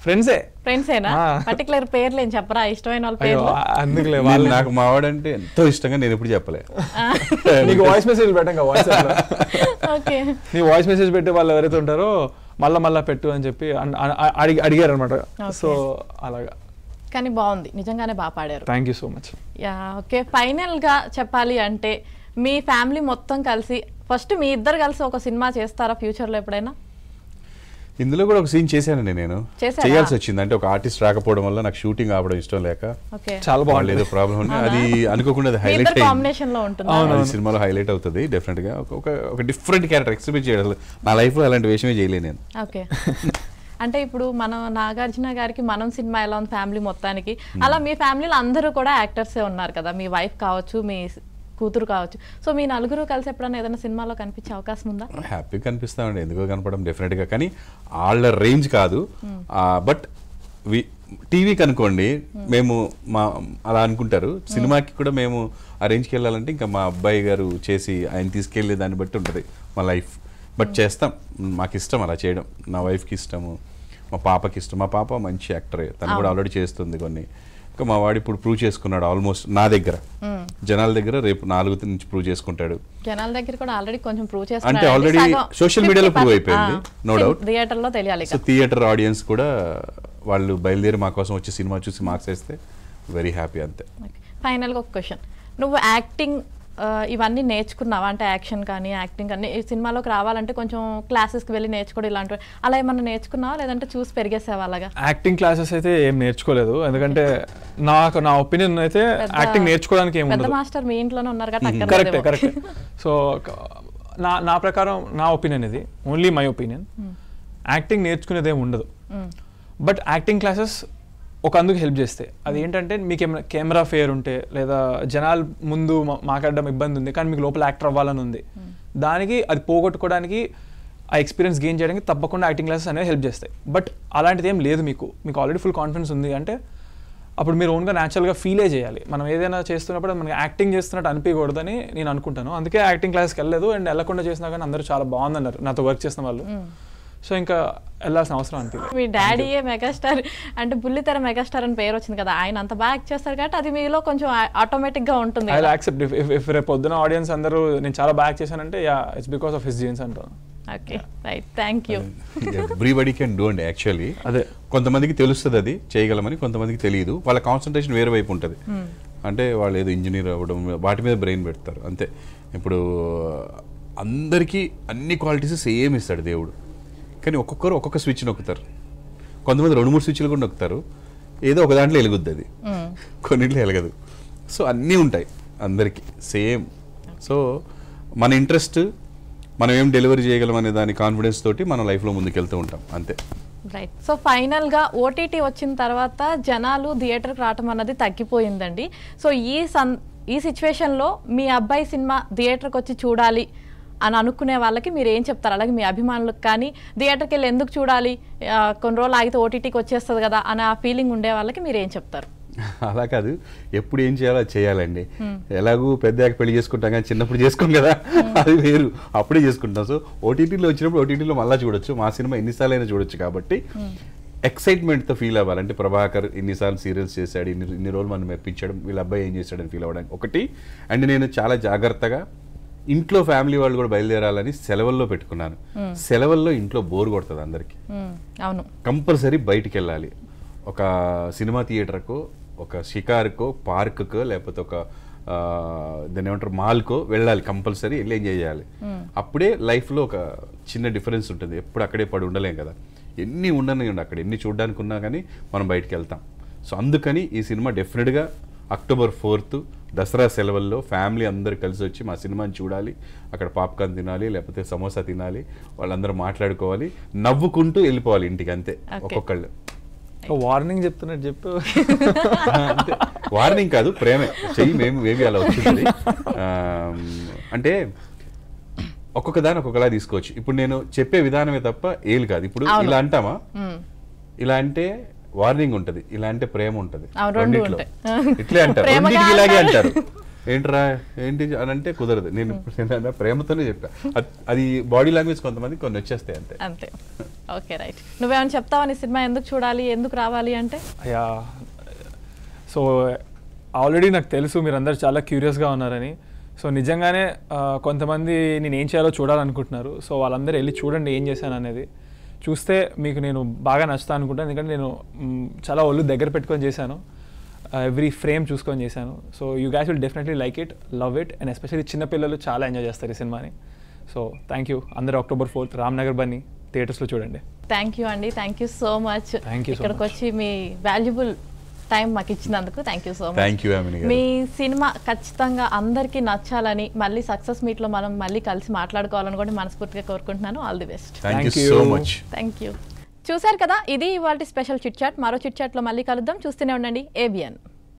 ఫ్రెండ్సేనా? పర్టికులర్ పేర్లు ఏం చెప్పరా? ఇష్టమైన వాళ్ళ పేర్లు అందుకులే. వాళ్ళు నాకు మావాడంటే ఎంతో ఇష్టంగా నేను ఎప్పుడు చెప్పలే. నీకు వాయిస్ మెసేజ్ పెట్టాం, నీ వాయిస్ మెసేజ్ పెట్టి వాళ్ళు ఎవరైతే ఉంటారో మళ్ళా పెట్టు అని చెప్పి అడిగారు అనమాట. సో అలాగా. కానీ బాగుంది, నిజంగానే బాగా పాడారు. Thank you so much. Okay, ఫైనల్గా చెప్పాలి అంటే మీ ఫ్యామిలీ మొత్తం కలిసి ఫస్ట్ మీ ఇద్దరు కలిసి ఒక సినిమా చేస్తారా ఫ్యూచర్లో ఎప్పుడైనా? ఇందులో కూడా ఒక సీన్ చేశానండి నేను, చేయాల్సి వచ్చింది. అంటే ఒక ఆర్టిస్ట్ రాకపోవడం వల్ల నాకు షూటింగ్ ఆపడం ఇష్టం లేక చాలా బాగుంది, ఏదో ప్రాబ్లం ఉంది. అది అనుకోకుండా అది హైలైట్ అయింది, సినిమాలో హైలైట్ అవుతుంది డెఫినెట్ గా. ఒక డిఫరెంట్ క్యారెక్టర్ ఎక్స్పెక్ట్ చేయడం నా లైఫ్ లో అలాంటి విషయమే చేయలేదు నేను. ఓకే, అంటే ఇప్పుడు మనం నాగార్జున గారికి మనం సినిమా ఎలా ఉంది ఫ్యామిలీ మొత్తానికి, అలా మీ ఫ్యామిలీలో అందరూ కూడా యాక్టర్సే ఉన్నారు కదా, మీ వైఫ్ కావచ్చు, మీ కూతురు కావచ్చు. సో మీ నలుగురు కలిసి ఎప్పుడైనా ఏదైనా సినిమాలో కనిపించే అవకాశం ఉందా? హ్యాపీ కనిపిస్తామండి, ఎందుకో కనపడడం డెఫినెట్గా, కానీ వాళ్ళ రేంజ్ కాదు. బట్ టీవీకి అనుకోండి మేము అలా అనుకుంటారు, సినిమాకి కూడా మేము ఆ రేంజ్కి వెళ్ళాలంటే ఇంకా మా అబ్బాయి గారు చేసి ఆయన తీసుకెళ్ళే దాన్ని బట్టి ఉంటుంది మా లైఫ్. బట్ చేస్తాం, మాకు ఇష్టం అలా చేయడం, నా వైఫ్కి ఇష్టము, మా పాపకి ఇష్టం. మా పాప మంచి యాక్టరే, తను కూడా ఆల్రెడీ చేస్తుంది కొన్ని. ఇంకా మా వాడు ఇప్పుడు ప్రూవ్ చేసుకున్నాడు ఆల్మోస్ట్ నా దగ్గర, జనాల దగ్గర రేపు 4 నుంచి ప్రూవ్ చేసుకుంటాడు. జనాల దగ్గర కూడా ఆల్రెడీ కొంచెం ప్రూవ్ చేసుకున్నాడు, అంటే ఆల్రెడీ సోషల్ మీడియాలో ప్రూవ్ అయిపోయింది, నో డౌట్. థియేటర్లో తెలియాలి. సో థియేటర్ ఆడియన్స్ కూడా వాళ్ళు బయలుదేరి మా కోసం వచ్చి సినిమా చూసి మార్క్స్ వేస్తే వెరీ హ్యాపీ, అంతే. ఫైనల్గా ఒక క్వశ్చన్, నువ్వు యాక్టింగ్ ఇవన్నీ నేర్చుకున్నావా? అంటే యాక్షన్ కానీ యాక్టింగ్ కానీ ఈ సినిమాలోకి రావాలంటే కొంచెం క్లాసెస్కి వెళ్ళి నేర్చుకోవడం ఇలాంటివి అలా ఏమన్నా నేర్చుకున్నావా, లేదంటే చూసి పెరిగేసావా అలాగా? యాక్టింగ్ క్లాసెస్ అయితే ఏం నేర్చుకోలేదు, ఎందుకంటే నా ఒపీనియన్ అయితే యాక్టింగ్ నేర్చుకోవడానికి ఏం ఉండదు. మాస్టర్ మీ ఇంట్లోనే ఉన్నారు కదా. కరెక్టే. సో నా ప్రకారం నా ఒపీనియన్ ఇది, ఓన్లీ మై ఒపీనియన్, యాక్టింగ్ నేర్చుకునేది ఏమి ఉండదు. బట్ యాక్టింగ్ క్లాసెస్ ఒక అందుకు హెల్ప్ చేస్తాయి. అది ఏంటంటే మీకు ఏమైనా కెమెరా ఫేర్ ఉంటే, లేదా జనాల ముందు మాట్లాడడం ఇబ్బంది ఉంది కానీ మీకు లోపల యాక్టర్ అవ్వాలని ఉంది, దానికి అది పోగొట్టుకోవడానికి, ఆ ఎక్స్పీరియన్స్ గెయిన్ చేయడానికి తప్పకుండా యాక్టింగ్ క్లాసెస్ అనేవి హెల్ప్ చేస్తాయి. బట్ అలాంటిది ఏం లేదు, మీకు ఆల్రెడీ ఫుల్ కాన్ఫిడెన్స్ ఉంది అంటే అప్పుడు మీరు ఓన్గా న్యాచురల్గా ఫీలే చేయాలి. మనం ఏదైనా చేస్తున్నప్పుడు మనకి యాక్టింగ్ చేస్తున్నట్టు అనిపించకూడదని నేను అనుకుంటాను. అందుకే యాక్టింగ్ క్లాస్కి వెళ్ళలేదు, అండ్ వెళ్ళకుండా చేసినా కానీ అందరూ చాలా బాగుందన్నారు నాతో వర్క్ చేసిన వాళ్ళు. సో ఇంకా వెళ్ళాల్సిన అవసరం అనిపించింది. మీ డాడీయే మెగాస్టార్, అంటే బుల్లితెర మెగాస్టార్ అని పేరు వచ్చింది కదా, ఆయన అంత బాగా యాక్ట్ చేస్తారు కాబట్టి అది మీలో కొంచెం ఆటోమేటిక్గా ఉంటుంది. ఐ విల్ యాక్సెప్ట్ ఇఫ్ రేపు పొద్దున ఆడియన్స్ అందరూ నేను చాలా బాగా యాక్ట్ చేశానంటే it's because of his genes అంటారు. Okay right, thank you. Everybody can do అండి యాక్చువల్లీ. అదే కొంతమందికి తెలుస్తుంది అది చేయగలమని, కొంతమందికి తెలియదు. వాళ్ళ కాన్సన్ట్రేషన్ వేరే వైపు ఉంటుంది, అంటే వాళ్ళు ఏదో ఇంజనీర్ అవ్వడం వాటి మీద బ్రెయిన్ పెడతారు అంతే. ఇప్పుడు అందరికీ అన్ని క్వాలిటీస్ సేమ్ ఇస్తాడు దేవుడు, కానీ ఒక్కొక్కరు ఒక్కొక్క స్విచ్ నొక్కుతారు. కొంతమంది 2-3 స్విచ్లు కూడా నొక్కుతారు, ఏదో ఒక దాంట్లో వెలుగుద్ది అది, కొన్నింట్లో వెలగదు. సో అన్నీ ఉంటాయి అందరికీ సేమ్. సో మన ఇంట్రెస్ట్, మనం ఏం డెలివరీ చేయగలం అనే దాని కాన్ఫిడెన్స్ తోటి మన లైఫ్లో ముందుకెళ్తూ ఉంటాం అంతే. రైట్. సో ఫైనల్గా ఓటీటీ వచ్చిన తర్వాత జనాలు థియేటర్కి రావటం అన్నది తగ్గిపోయిందండి. సో ఈ సిచ్యువేషన్లో మీ అబ్బాయి సినిమా థియేటర్కి వచ్చి చూడాలి అని అనుకునే వాళ్ళకి మీరు ఏం చెప్తారు? అలాగే మీ అభిమానులకు కానీ థియేటర్కి వెళ్ళి ఎందుకు చూడాలి, కొన్ని రోజులు ఆగితే ఓటీటీకి వచ్చేస్తుంది కదా అని ఆ ఫీలింగ్ ఉండే వాళ్ళకి మీరు ఏం చెప్తారు? అలా కాదు, ఎప్పుడు ఏం చేయాలో అది చేయాలండి. ఎలాగూ పెద్దాక పెళ్లి చేసుకుంటాం కానీ చిన్నప్పుడు చేసుకోం కదా, అది వేరు, అప్పుడే చేసుకుంటాం. సో ఓటీటీలో వచ్చినప్పుడు ఓటీటీలో మళ్ళీ చూడొచ్చు, మా సినిమా ఎన్నిసార్లు అయినా చూడొచ్చు. కాబట్టి ఎక్సైట్మెంట్తో ఫీల్ అవ్వాలి. అంటే ప్రభాకర్ ఇన్నిసార్లు సీరియల్స్ చేశాడు, ఇన్ని రోజులు మనం మెప్పించాడు, వీళ్ళ అబ్బాయి ఏం చేశాడని ఫీల్ అవ్వడానికి ఒకటి. అండ్ నేను చాలా జాగ్రత్తగా ఇంట్లో ఫ్యామిలీ వాళ్ళు కూడా బయలుదేరాలని సెలవుల్లో పెట్టుకున్నాను. సెలవుల్లో ఇంట్లో బోర్ కొడుతుంది అందరికి, అవును, కంపల్సరీ బయటికి వెళ్ళాలి. ఒక సినిమా థియేటర్కో, ఒక షికార్కో, పార్క్కో, లేకపోతే ఒక దాన్ని ఏమంటారు మాల్కో వెళ్ళాలి. కంపల్సరీ వెళ్ళి ఎంజాయ్ చేయాలి. అప్పుడే లైఫ్లో ఒక చిన్న డిఫరెన్స్ ఉంటుంది. ఎప్పుడు అక్కడే పడి ఉండలేం కదా, ఎన్ని ఉండనివ్వండి అక్కడ, ఎన్ని చూడడానికి ఉన్నా కానీ మనం బయటికి వెళ్తాం. సో అందుకని ఈ సినిమా డెఫినెట్గా October 4th దసరా సెలవుల్లో ఫ్యామిలీ అందరు కలిసి వచ్చి మా సినిమాని చూడాలి. అక్కడ పాప్కార్న్ తినాలి, లేకపోతే సమోసా తినాలి, వాళ్ళందరూ మాట్లాడుకోవాలి, నవ్వుకుంటూ వెళ్ళిపోవాలి ఇంటికి, అంతే. ఒక్కొక్కళ్ళు వార్నింగ్ చెప్తున్నట్టు చెప్పు. వార్నింగ్ కాదు, ప్రేమే చెయ్యి, మేబీ అలా వచ్చింది. అంటే ఒక్కొక్క దాన్ని ఒక్కొక్కలా తీసుకోవచ్చు. ఇప్పుడు నేను చెప్పే విధానమే తప్ప ఏలు కాదు. ఇప్పుడు ఇలా అంటామా, ఇలా అంటే వార్నింగ్ ఉంటది, ఇలా అంటే ప్రేమ ఉంటది, రెండిట్లో ఇట్లే అంటారు, రెండింటికి ఇలాగే అంటారు. ఏంట్రా ఏంటి అని అంటే కుదరదు. నేను ప్రేమతోనే చెప్పా. అది బాడీ లాంగ్వేజ్ కొంతమంది కొన్ని వచ్చేస్తాయి, అంతే అంతే. Okay, right. నువ్వేమైనా చెప్తావా నీ సినిమా ఎందుకు చూడాలి, ఎందుకు రావాలి అంటే? యా, సో ఆల్రెడీ నాకు తెలుసు మీరందరూ చాలా క్యూరియస్గా ఉన్నారని. సో నిజంగానే కొంతమంది నేను ఏం చేయాలో చూడాలనుకుంటున్నారు. సో వాళ్ళందరూ వెళ్ళి చూడండి ఏం చేశాను అనేది. చూస్తే మీకు నేను బాగా నచ్చుతాను అనుకుంటాను, ఎందుకంటే నేను చాలా ఒళ్ళు దగ్గర పెట్టుకొని చేశాను, ఎవ్రీ ఫ్రేమ్ చూసుకొని చేశాను. So you guys will definitely like it, love it, and especially చిన్నపిల్లలు చాలా ఎంజాయ్ చేస్తారు ఈ సినిమాని. So thank you. అందరూ October 4th రామ్నగర్ బన్నీ థియేటర్స్లో చూడండి. థ్యాంక్ యూ అండి, thank you so much. Thank you. ఇక్కడికి వచ్చి మీ వాల్యుబుల్ టైం మాకు ఇచ్చినందుకు thank you so much. Me cinema ఖచ్చితంగా అందరికీ నచ్చాలని, మళ్ళీ సక్సెస్ మీట్లో మనం మళ్ళీ కలిసి మాట్లాడుకోవాలని కూడా మనస్ఫూర్తిగా కోరుకుంటున్నాను. All the best. Thank you. చూశారు కదా, ఇది ఇవాళ స్పెషల్ చిట్ చాట్. మరో చిట్ చాట్లో మళ్ళీ కలుద్దాం. చూస్తూనే ఉండండి ABN.